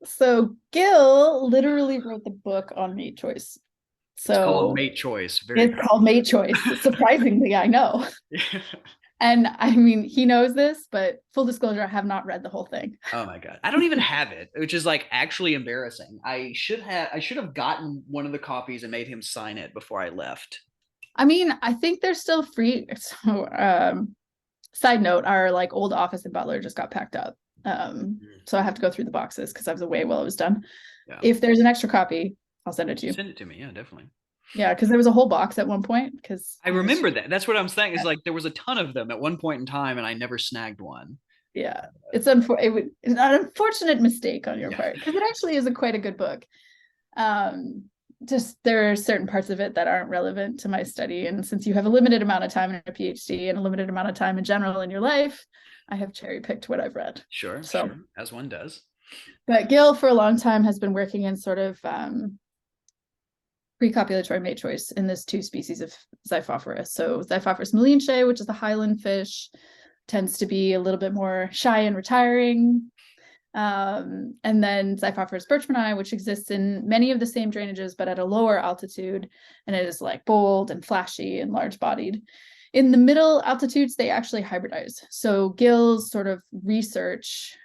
So Gill literally wrote the book on mate choice. It's called So Mate Choice. Very it's called Mate Choice. Surprisingly, I know. good. And I mean, he knows this, but full disclosure, I have not read the whole thing. Oh my God. I don't even have it, which is like actually embarrassing. I should have gotten one of the copies and made him sign it before I left. I mean, I think they're still free. So, side note, our like old office in Butler just got packed up. So I have to go through the boxes because I was away while it was done. Yeah. If there's an extra copy, I'll send it to you. Send it to me. Yeah, definitely. Yeah, because there was a whole box at one point. Because I remember that. That's what I'm saying. Is like there was a ton of them at one point in time, and I never snagged one. yeah, it's an unfortunate mistake on your Yeah. part because it actually is quite a good book. Just there are certain parts of it that aren't relevant to my study, and since you have a limited amount of time in a PhD and a limited amount of time in general in your life, I have cherry picked what I've read. Sure, So, sure, as one does. but Gil for a long time has been working in sort of pre-copulatory mate choice in this two species of Xiphophorus. So Xiphophorus malinche, which is the highland fish, tends to be a little bit more shy and retiring. And then Xiphophorus birchmani, which exists in many of the same drainages, but at a lower altitude. And it is like bold and flashy and large-bodied. In the middle altitudes, they actually hybridize. So Gill's sort of research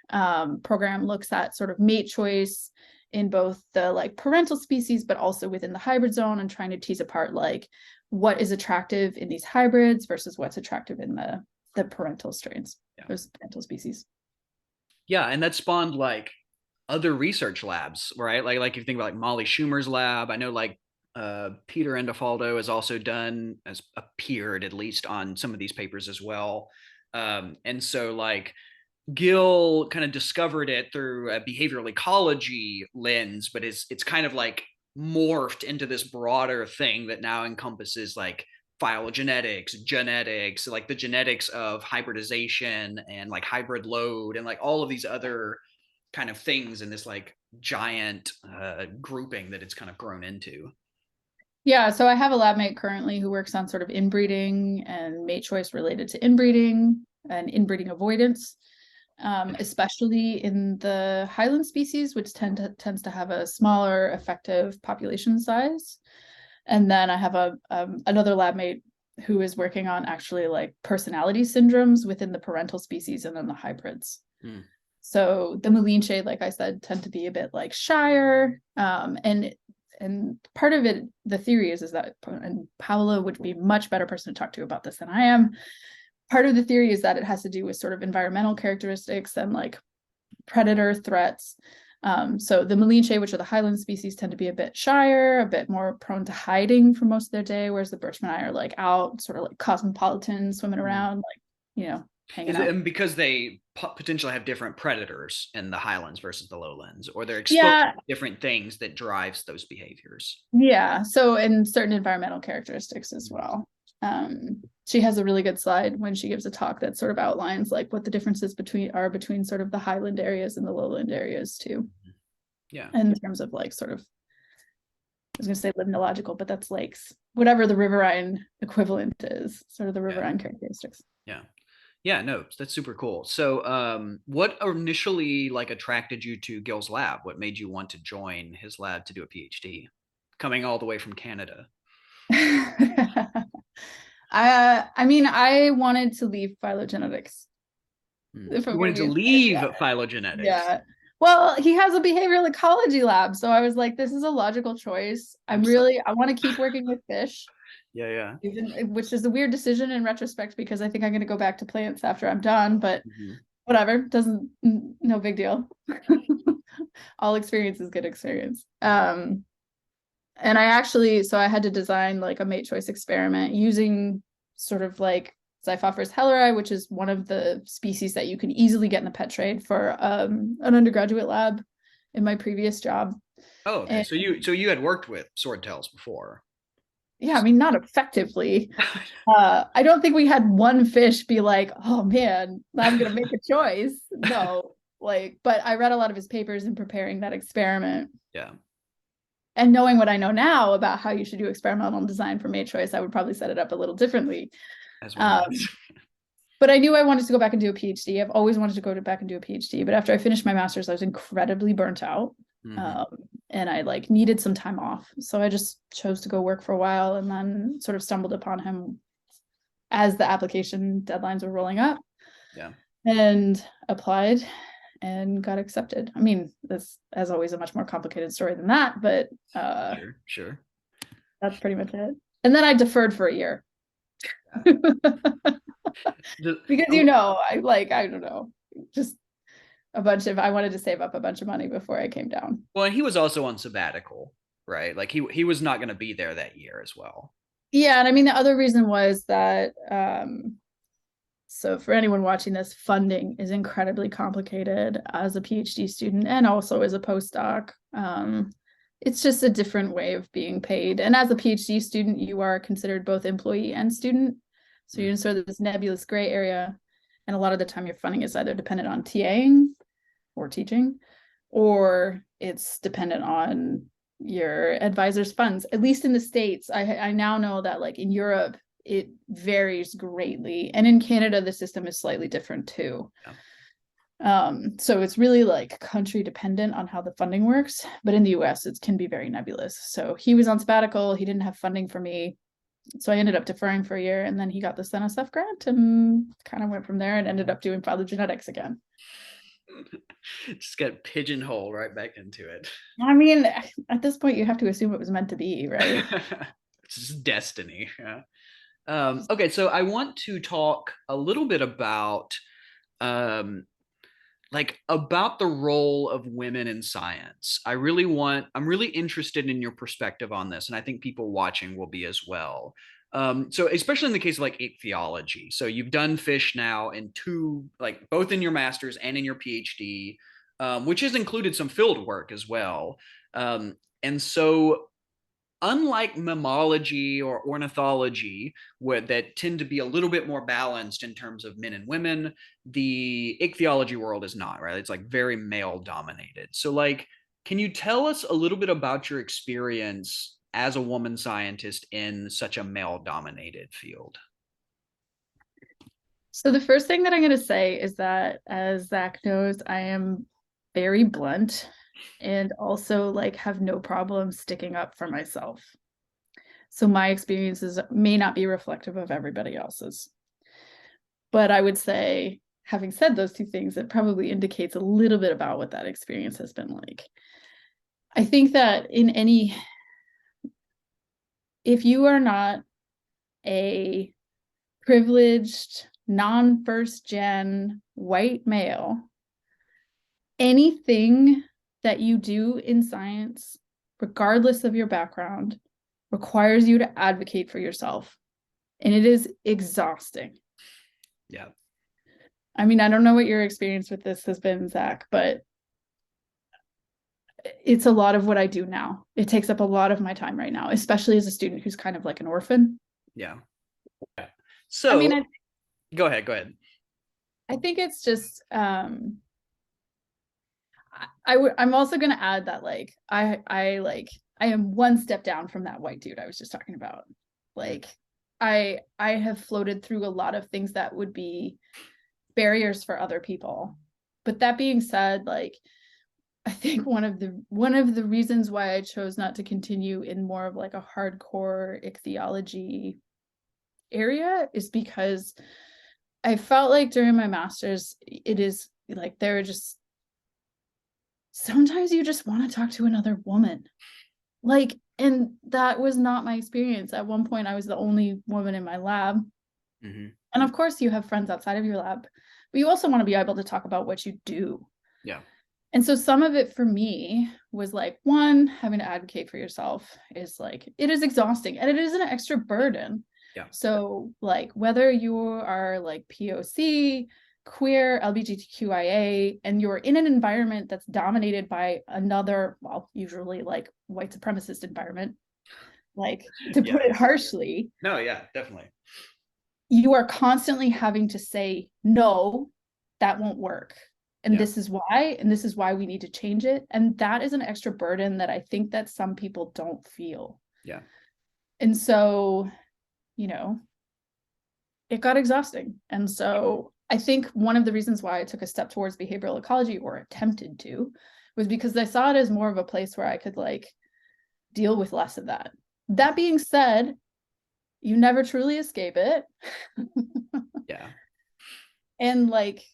program looks at sort of mate choice in both the like parental species, but also within the hybrid zone, and trying to tease apart like what is attractive in these hybrids versus what's attractive in the parental strains, those parental species. Yeah, and that spawned like other research labs, right? Like if you think about like Molly Schumer's lab, I know like Peter Endofaldo has also has appeared at least on some of these papers as well. And so like Gill kind of discovered it through a behavioral ecology lens, but it's kind of like morphed into this broader thing that now encompasses like phylogenetics, genetics, like the genetics of hybridization and like hybrid load and like all of these other kind of things in this like giant grouping that it's kind of grown into. Yeah, so I have a lab mate currently who works on sort of inbreeding and mate choice related to inbreeding and inbreeding avoidance, especially in the highland species, which tends to have a smaller effective population size. And then I have another lab mate who is working on actually like personality syndromes within the parental species and then the hybrids. Mm. So the Malinche, like I said, tend to be a bit like shyer. And part of it, the theory is that, and Paola would be a much better person to talk to about this than I am. Part of the theory is that it has to do with sort of environmental characteristics and like predator threats. So the Malinche, which are the highland species, tend to be a bit shyer, a bit more prone to hiding for most of their day, whereas the Birchmani are like out, sort of like cosmopolitan, swimming around, like, hanging Is it out. and because they potentially have different predators in the highlands versus the lowlands, or they're exposed Yeah, to different things that drives those behaviors? yeah. So and certain environmental characteristics as Mhm. well. She has a really good slide when she gives a talk that sort of outlines like what the differences between sort of the highland areas and the lowland areas too. Yeah. In terms of like sort of, I was gonna say limnological, but that's lakes, whatever the riverine equivalent is, sort of the Yeah. riverine characteristics. Yeah. Yeah, no, that's super cool. So, what initially like attracted you to Gil's lab? What made you want to join his lab to do a PhD, coming all the way from Canada? I mean, I wanted to leave phylogenetics, Hmm. if I'm You gonna wanted to be straight. leave Yeah. phylogenetics. Yeah. Well, he has a behavioral ecology lab, so I was like, this is a logical choice. I'm so, I want to keep working with fish, yeah, yeah. even which is a weird decision in retrospect because I think I'm gonna go back to plants after I'm done, but Mhm. whatever, doesn't no big deal. All experience is good experience. And so I had to design like a mate choice experiment using sort of like Xiphophorus helleri, which is one of the species that you can easily get in the pet trade for an undergraduate lab in my previous job. Oh, okay. And So you had worked with swordtails before. yeah, I mean, not effectively. I don't think we had one fish be like, oh man, I'm gonna make a choice. No, like, but I read a lot of his papers in preparing that experiment. Yeah, And knowing what I know now about how you should do experimental design for mate choice, I would probably set it up a little differently. as one does. Um, but I knew I wanted to go back and do a PhD. I've always wanted to go back and do a PhD. But after I finished my master's, I was incredibly burnt out. Hmm. Um, and I like needed some time off. So I just chose to go work for a while and then sort of stumbled upon him as the application deadlines were rolling up Yeah, and applied and got accepted. I mean, this as always a much more complicated story than that, but sure, sure. that's pretty much it. And then I deferred for a year. Yeah. The, Because oh, I don't know, just I wanted to save up a bunch of money before I came down. well, and he was also on sabbatical, right? Like he was not going to be there that year as well. Yeah, and I mean the other reason was that so for anyone watching this, funding is incredibly complicated as a PhD student and also as a postdoc. It's just a different way of being paid. And as a PhD student, you are considered both employee and student. So you're in Mm. sort of this nebulous gray area. And a lot of the time your funding is either dependent on TAing or teaching, or it's dependent on your advisor's funds. At least in the States, I now know that like in Europe, it varies greatly. And in Canada, the system is slightly different too. Yeah. So it's really like country dependent on how the funding works. But in the US, it can be very nebulous. So he was on sabbatical, he didn't have funding for me. So I ended up deferring for a year and then he got this NSF grant and kind of went from there and ended up doing phylogenetics again. Just get pigeonholed right back into it. I mean, at this point, you have to assume it was meant to be, right? It's just destiny. Yeah. Okay, so I want to talk a little bit about um, like about the role of women in science. I'm really interested in your perspective on this, and I think people watching will be as well. So especially in the case of like ichthyology. So you've done fish now in two, like both in your master's and in your PhD, which has included some field work as well. And so unlike mammalogy or ornithology, where that tend to be a little bit more balanced in terms of men and women, the ichthyology world is not, right? It's like very male dominated. So like, can you tell us a little bit about your experience as a woman scientist in such a male dominated field? So the first thing that I'm going to say is that, as Zach knows, I am very blunt and also like have no problem sticking up for myself. So my experiences may not be reflective of everybody else's. But I would say, having said those two things, it probably indicates a little bit about what that experience has been like. I think that if you are not a privileged, non-first gen white male, anything that you do in science, regardless of your background, requires you to advocate for yourself. And it is exhausting. Yeah. I mean, I don't know what your experience with this has been, Zach, but it's a lot of what I do now. It takes up a lot of my time right now, especially as a student who's kind of like an orphan. Yeah. I mean, So go ahead. Go ahead. I think it's just I'm also going to add that like I am one step down from that white dude I was just talking about. Like I have floated through a lot of things that would be barriers for other people. But that being said, like I think one of the reasons why I chose not to continue in more of like a hardcore ichthyology area is because I felt like during my master's, it is like there are just sometimes you just want to talk to another woman. Like, and that was not my experience. At one point, I was the only woman in my lab. Mm-hmm. And of course, you have friends outside of your lab, but you also want to be able to talk about what you do. Yeah. And so some of it for me was like, one, having to advocate for yourself is like, it is exhausting and it is an extra burden. Yeah. So like whether you are like POC, queer, LGBTQIA, and you're in an environment that's dominated by another, well, usually like white supremacist environment, like to Yeah. put it harshly, No, yeah, definitely. you are constantly having to say, no, that won't work. And Yeah. this is why, and this is why we need to change it. And that is an extra burden that I think that some people don't feel. Yeah. And so, you know, it got exhausting. And so I think one of the reasons why I took a step towards behavioral ecology, or attempted to, was because I saw it as more of a place where I could like deal with less of that. That being said, you never truly escape it. Yeah. And like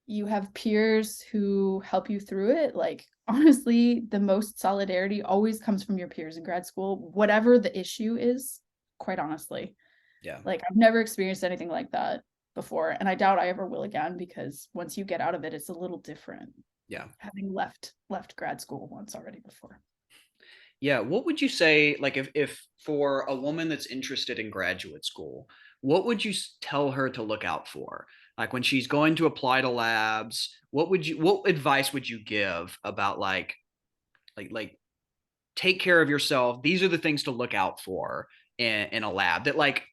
you have peers who help you through it. Like honestly, the most solidarity always comes from your peers in grad school, whatever the issue is, quite honestly. Yeah. Like I've never experienced anything like that before, and I doubt I ever will again, because once you get out of it, it's a little different. Yeah. Having left grad school once already before. Yeah. What would you say, like, if for a woman that's interested in graduate school, what would you tell her to look out for? Like when she's going to apply to labs, what advice would you give about like take care of yourself? These are the things to look out for in a lab that like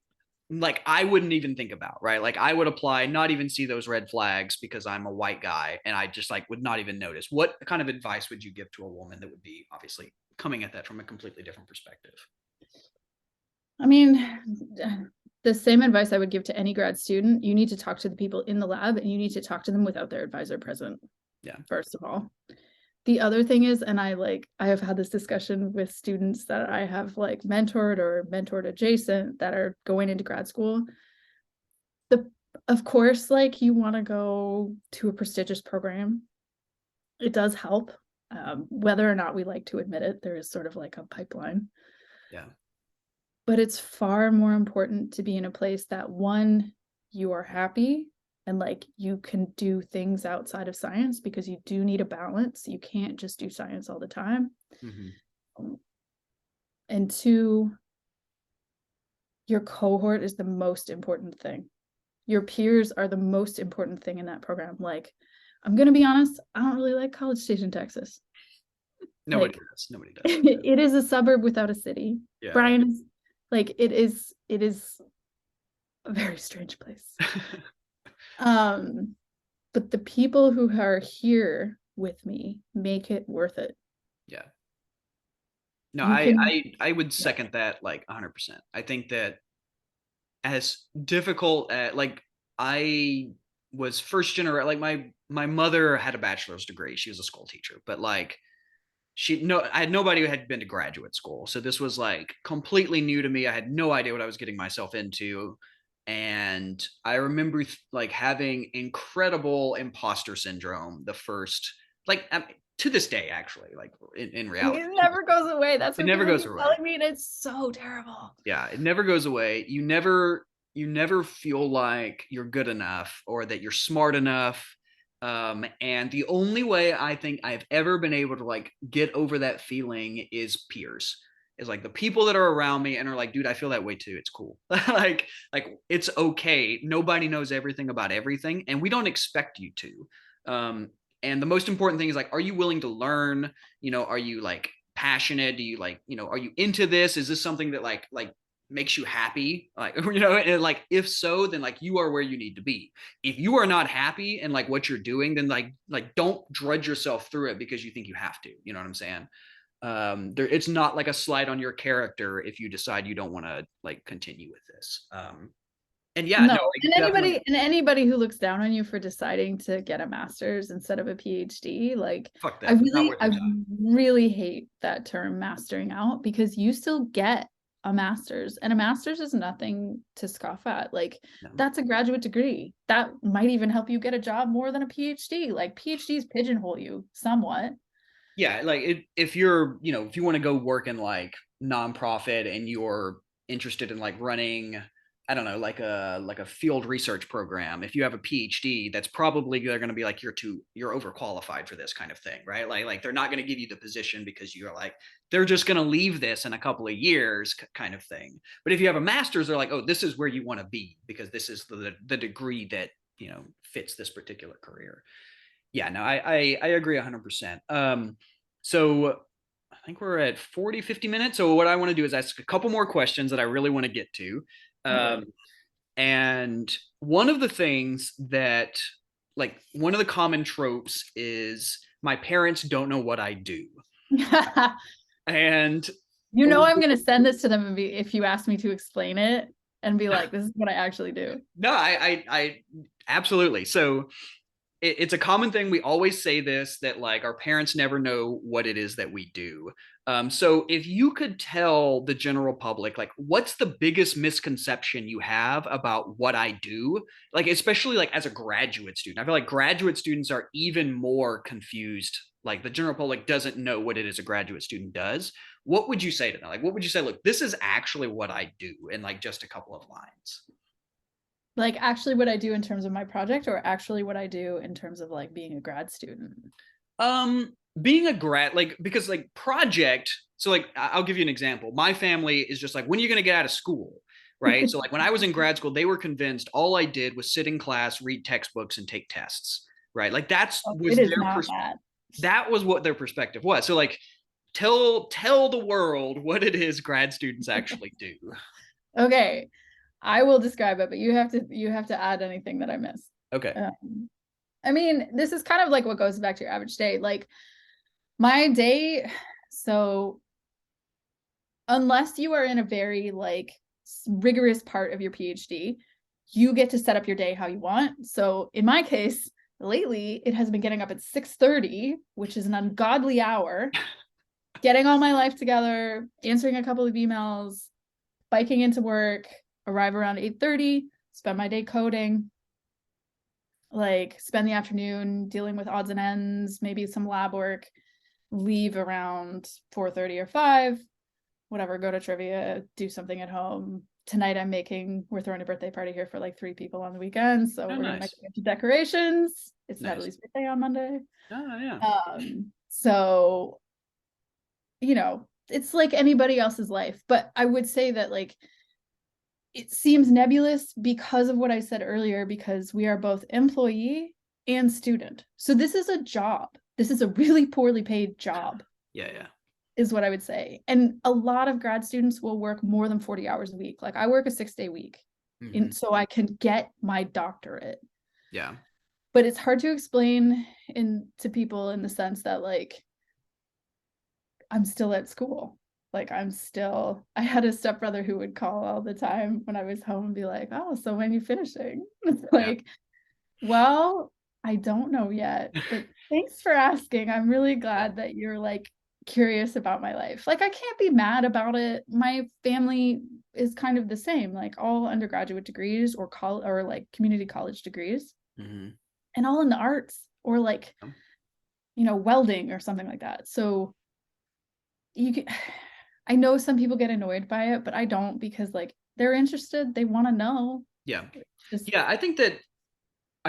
I wouldn't even think about, right? Like I would apply, not even see those red flags because I'm a white guy and I just like would not even notice. What kind of advice would you give to a woman that would be obviously coming at that from a completely different perspective? I mean, the same advice I would give to any grad student: you need to talk to the people in the lab and you need to talk to them without their advisor present. Yeah. First of all. The other thing is, and I have had this discussion with students that I have like mentored or mentored adjacent that are going into grad school. Of course, like you want to go to a prestigious program. It does help. Whether or not we like to admit it, there is sort of like a pipeline. Yeah. But it's far more important to be in a place that, one, you are happy and like you can do things outside of science, because you do need a balance. You can't just do science all the time. Mm-hmm. And two, your cohort is the most important thing. Your peers are the most important thing in that program. Like, I'm going to be honest, I don't really like College Station, Texas. Nobody Like does. Nobody does. it is a suburb without a city. Yeah. Brian is like it is a very strange place. Um, but the people who are here with me make it worth it. Yeah. No, You I, can, I I would yeah. second that like 100%. I think that as difficult at like I was first generation, like my mother had a bachelor's degree. She was a school teacher, but like I had nobody who had been to graduate school. So this was like completely new to me. I had no idea what I was getting myself into. And I remember like having incredible imposter syndrome the first, like to this day, actually, like in reality, It never goes away. That's it what never people goes keep away. telling me, and it's so terrible. Yeah, it never goes away. You never feel like you're good enough or that you're smart enough. And the only way I think I've ever been able to like get over that feeling is peers. Is like the people that are around me and are like, dude, I feel that way too. It's cool. like it's okay. Nobody knows everything about everything, and we don't expect you to. And the most important thing is like, are you willing to learn? Are you like passionate? Do you like, are you into this? Is this something that like makes you happy? Like, and like if so, then like you are where you need to be. If you are not happy and like what you're doing, then like don't drudge yourself through it because you think you have to. You know what I'm saying? It's not like a slide on your character if you decide you don't want to like continue with this. And yeah, No, no, like and definitely anybody who looks down on you for deciding to get a master's instead of a PhD, like fuck I them. Not really, worth I your time. really hate that term mastering out because you still get a master's, and a master's is nothing to scoff at. Like No. that's a graduate degree. That might even help you get a job more than a PhD. Like PhDs pigeonhole you somewhat. Yeah, like if you're, if you want to go work in like nonprofit and you're interested in like running, I don't know, like a field research program, if you have a PhD, that's probably they're going to be like you're overqualified for this kind of thing, right? Like they're not going to give you the position because you're like they're just going to leave this in a couple of years kind of thing. But if you have a master's, they're like, "Oh, this is where you want to be because this is the degree that, fits this particular career." Yeah, no, I agree 100%. So I think we're at 40, 50 minutes. So what I want to do is ask a couple more questions that I really want to get to. Okay. Um, and one of the things that, like, one of the common tropes is my parents don't know what I do. And You know, I'm going to send this to them and be, if you ask me to explain it and be like, this is what I actually do. no, I absolutely. So it's a common thing. We always say this that like our parents never know what it is that we do. So if you could tell the general public, like, what's the biggest misconception you have about what I do? Like, especially like as a graduate student, I feel like graduate students are even more confused. Like the general public doesn't know what it is a graduate student does. What would you say to them? Like, what would you say? Look, this is actually what I do in like just a couple of lines. Like actually what I do in terms of my project or actually what I do in terms of like being a grad student. Being a grad, like, because like project, so like I'll give you an example. My family is just like, when are you going to get out of school? Right. So like when I was in grad school, they were convinced all I did was sit in class, read textbooks, and take tests. Right. Like Oh, it is not that. that was what their perspective was. So like tell the world what it is grad students actually do. Okay, I will describe it, but you have to add anything that I missed. Okay. I mean, this is kind of like what goes back to your average day. Like my day, so unless you are in a very like rigorous part of your PhD, you get to set up your day how you want. So in my case, lately it has been getting up at 6:30, which is an ungodly hour, getting all my life together, answering a couple of emails, biking into work, arrive around 8:30, spend my day coding, like spend the afternoon dealing with odds and ends, maybe some lab work, leave around 4:30 or 5, whatever, go to trivia, do something at home. Tonight we're throwing a birthday party here for like 3 people on the weekend, so Oh, we're gonna make nice. a bunch of decorations. It's Nice. Natalie's birthday on Monday. Oh, yeah. So it's like anybody else's life, but I would say that like it seems nebulous because of what I said earlier, because we are both employee and student. So this is a job. This is a really poorly paid job. Yeah. is what I would say. And a lot of grad students will work more than 40 hours a week. Like I work a 6-day week, so I can get my doctorate. Yeah. But it's hard to explain to people in the sense that like I'm still at school. Like I had a stepbrother who would call all the time when I was home and be like, "Oh, so when you finishing?" It's Yeah. like, well, I don't know yet, but thanks for asking. I'm really glad that you're like curious about my life. Like I can't be mad about it. My family is kind of the same, like all undergraduate degrees or like community college degrees, and all in the arts or like, welding or something like that. So you can, I know some people get annoyed by it, but I don't, because like they're interested, they want to know. Yeah. Just Yeah. I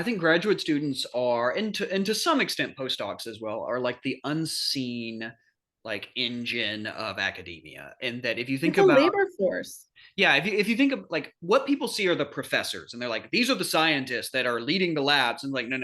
think graduate students are, and to some extent postdocs as well, are like the unseen like engine of academia. And that if you think it's a about, labor force. yeah, if you think of like what people see are the professors, and they're like, these are the scientists that are leading the labs, and like, no.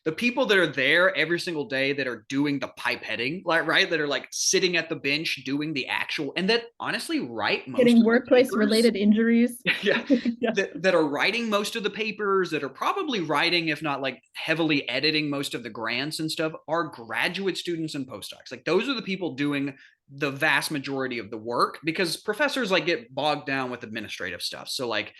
The people that are there every single day that are doing the pipetting, like right, that are like sitting at the bench doing the actual, and that honestly write most Getting of the workplace papers. related injuries. Yeah, Yeah. that are writing most of the papers, that are probably writing, if not like heavily editing most of the grants and stuff, are graduate students and postdocs. Like those are the people doing the vast majority of the work, because professors like get bogged down with administrative stuff. So like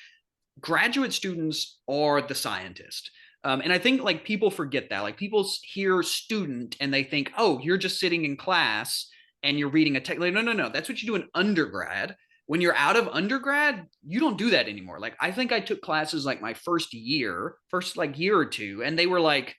graduate students are the scientist. And I think like people forget that. Like people hear student and they think, oh, you're just sitting in class and you're reading a text. Like, no. That's what you do in undergrad. When you're out of undergrad, you don't do that anymore. Like I think I took classes like my first like year or two, and they were like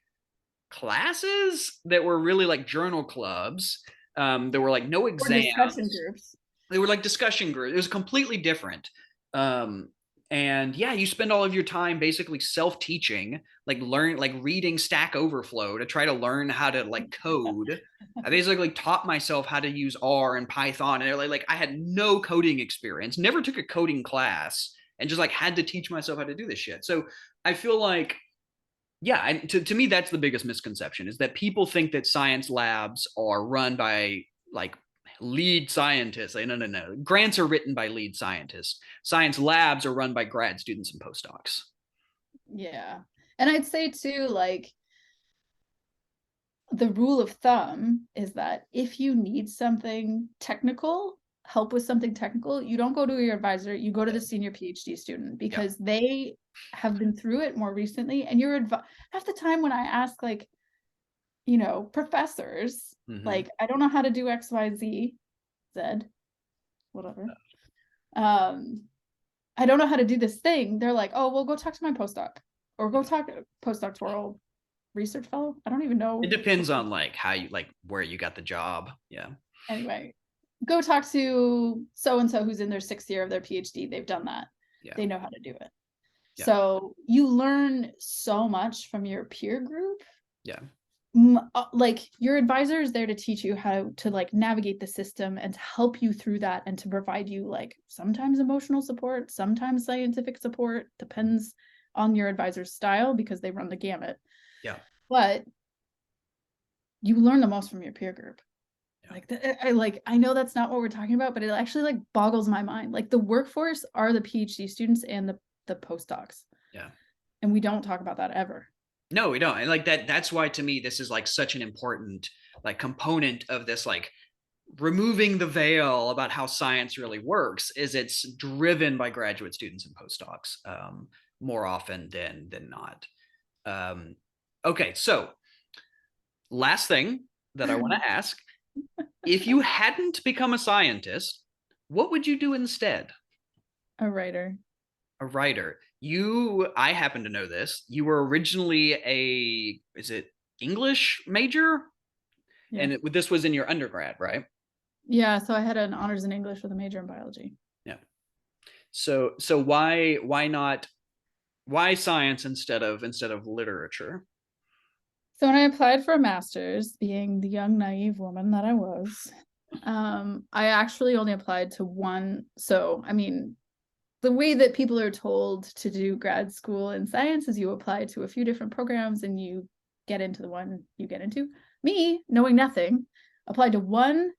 classes that were really like journal clubs. There were like no Or discussion exams. groups. They were like discussion groups. It was completely different. Um, and yeah, you spend all of your time basically self-teaching, like reading Stack Overflow to try to learn how to like code. I basically taught myself how to use R and Python, and like I had no coding experience, never took a coding class, and just like had to teach myself how to do this shit. So I feel like, yeah, and to me that's the biggest misconception, is that people think that science labs are run by like lead scientists. Like, no. Grants are written by lead scientists. Science labs are run by grad students and postdocs. Yeah. And I'd say too, like the rule of thumb is that if you need something technical, help with something technical, you don't go to your advisor, you go to the senior PhD student, Yeah. because they have been through it more recently. And half the time when I ask like, professors, like, I don't know how to do X, Y, Z, whatever. I don't know how to do this thing. They're like, oh, well, go talk to my postdoc, or go talk to postdoctoral research fellow. I don't even know. It depends on like how you like where you got the job. Yeah. Anyway, go talk to so and so who's in their 6th year of their PhD. They've done that. Yeah. They know how to do it. Yeah. So you learn so much from your peer group. Yeah. Like your advisor is there to teach you how to like navigate the system and to help you through that, and to provide you like sometimes emotional support, sometimes scientific support, depends on your advisor's style, because they run the gamut. Yeah. But you learn the most from your peer group. Yeah. I know that's not what we're talking about, but it actually like boggles my mind. Like the workforce are the PhD students and the postdocs. Yeah. And we don't talk about that ever. No, we don't. And like that's why to me this is like such an important like component of this, like removing the veil about how science really works, is it's driven by graduate students and postdocs, more often than not. Okay, so last thing that I want to ask, if you hadn't become a scientist, what would you do instead? A writer. A writer. I happen to know this. You were originally is it English major? Yeah. And this was in your undergrad, right? Yeah, so I had an honors in English with a major in biology. Yeah. So why science instead of literature? So when I applied for a master's, being the young naive woman that I was, I actually only applied to one. So I mean, the way that people are told to do grad school in science is you apply to a few different programs and you get into the one you get into. Me, knowing nothing, applied to one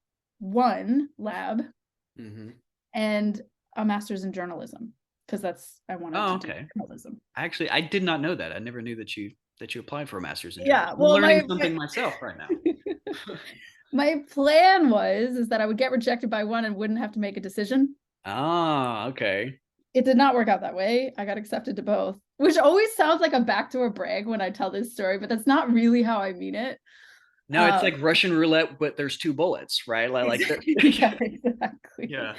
lab Mm-hmm. and a master's in journalism because I wanted Oh, to do okay. journalism. Actually, I did not know that. I never knew that you applied for a master's in journalism. Yeah, I'm well, learning something myself right now. my plan is that I would get rejected by one and wouldn't have to make a decision. Ah, okay. It did not work out that way. I got accepted to both, which always sounds like a backdoor brag when I tell this story, but that's not really how I mean it. No, it's like Russian roulette, but there's two bullets, right? Like Yeah, exactly. yeah.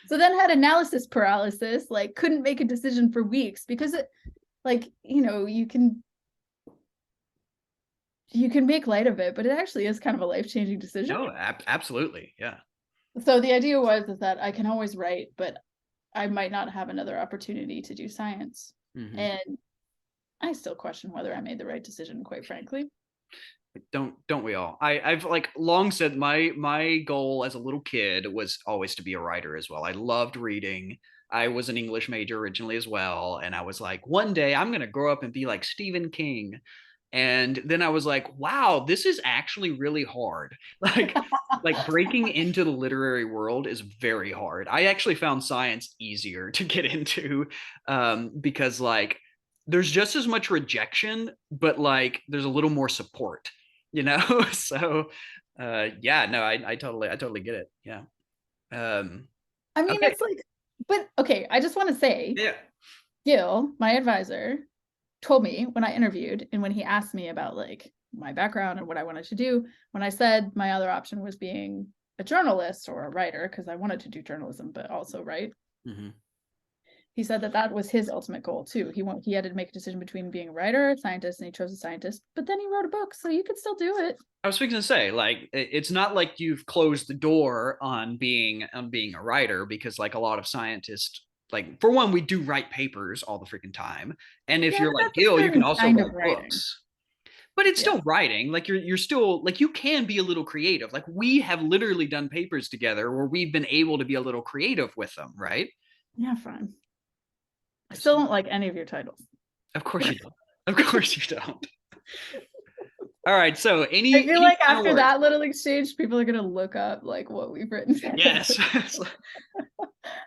So then had analysis paralysis, like couldn't make a decision for weeks because it, like, you can make light of it, but it actually is kind of a life-changing decision. No, absolutely. Yeah. So the idea was is that I can always write, but I might not have another opportunity to do science. Mm-hmm. And I still question whether I made the right decision, quite frankly. Don't we all? I've like long said my goal as a little kid was always to be a writer as well. I loved reading. I was an English major originally as well, and I was like, one day I'm gonna grow up and be like Stephen King. And then I was like, wow, this is actually really hard. Like breaking into the literary world is very hard. I actually found science easier to get into because like there's just as much rejection, but like there's a little more support, you know. So yeah, no, I totally get it. Yeah. I mean, Okay. it's like, but okay, I just want to say, Yeah. Gil, my advisor, told me when I interviewed and when he asked me about like my background and what I wanted to do, when I said my other option was being a journalist or a writer, because I wanted to do journalism, but also write. Mm-hmm. He said that that was his ultimate goal too. He had to make a decision between being a writer, a scientist, and he chose a scientist. But then he wrote a book, so you could still do it. I was fixing to say, like, it's not like you've closed the door on being a writer, because like a lot of scientists, like for one, we do write papers all the freaking time, and if Yeah, you're but like that's a Gil, you can certain also kind of write writing. books. But it's Yeah. still writing. Like you're still like you can be a little creative. Like we have literally done papers together where we've been able to be a little creative with them, right? Yeah, fine. I still don't like any of your titles. Of course you don't. Of course you don't. All right. So I feel any like final after words? that little exchange, people are gonna look up like what we've written. Yes.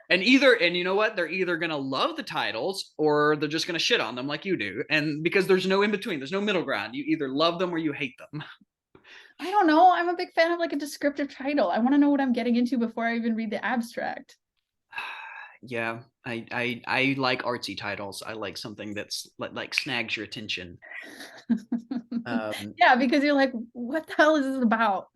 And you know what? They're either gonna love the titles or they're just gonna shit on them like you do. And because there's no in between, there's no middle ground. You either love them or you hate them. I don't know. I'm a big fan of like a descriptive title. I want to know what I'm getting into before I even read the abstract. Yeah, I like artsy titles. I like something that's like snags your attention. Yeah, because you're like, what the hell is this about?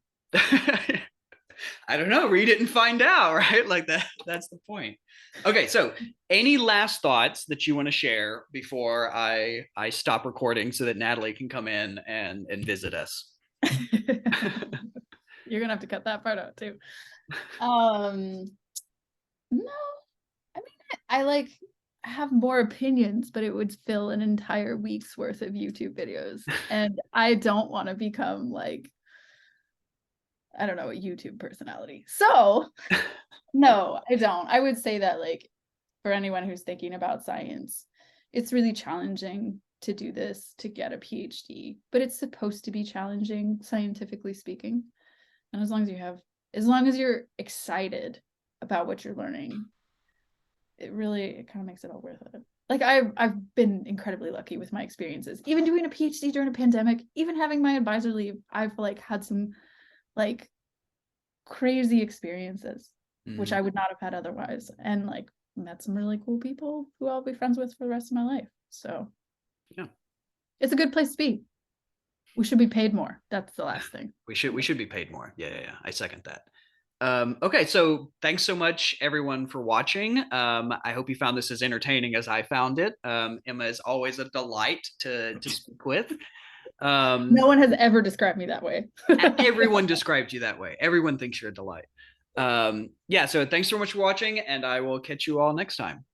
I don't know. Read it and find out, right? Like that's the point. Okay, so any last thoughts that you want to share before I stop recording so that Natalie can come in and visit us? You're gonna have to cut that part out too. No, I mean, I like have more opinions, but it would fill an entire week's worth of YouTube videos. And I don't want to become like, I don't know, a YouTube personality. So no, I don't. I would say that like for anyone who's thinking about science, it's really challenging to do this to get a PhD, but it's supposed to be challenging scientifically speaking. And as long as you're excited about what you're learning, it kind of makes it all worth it. Like I've been incredibly lucky with my experiences. Even doing a PhD during a pandemic, even having my advisor leave, I've like had some like crazy experiences, which Mm-hmm. I would not have had otherwise. And like met some really cool people who I'll be friends with for the rest of my life. So Yeah, it's a good place to be. We should be paid more. That's the last thing. we should be paid more. Yeah. I second that. Okay, so thanks so much everyone for watching. I hope you found this as entertaining as I found it. Emma is always a delight to speak with. No one has ever described me that way. Everyone described you that way. Everyone thinks you're a delight. Yeah, so thanks so much for watching, and I will catch you all next time.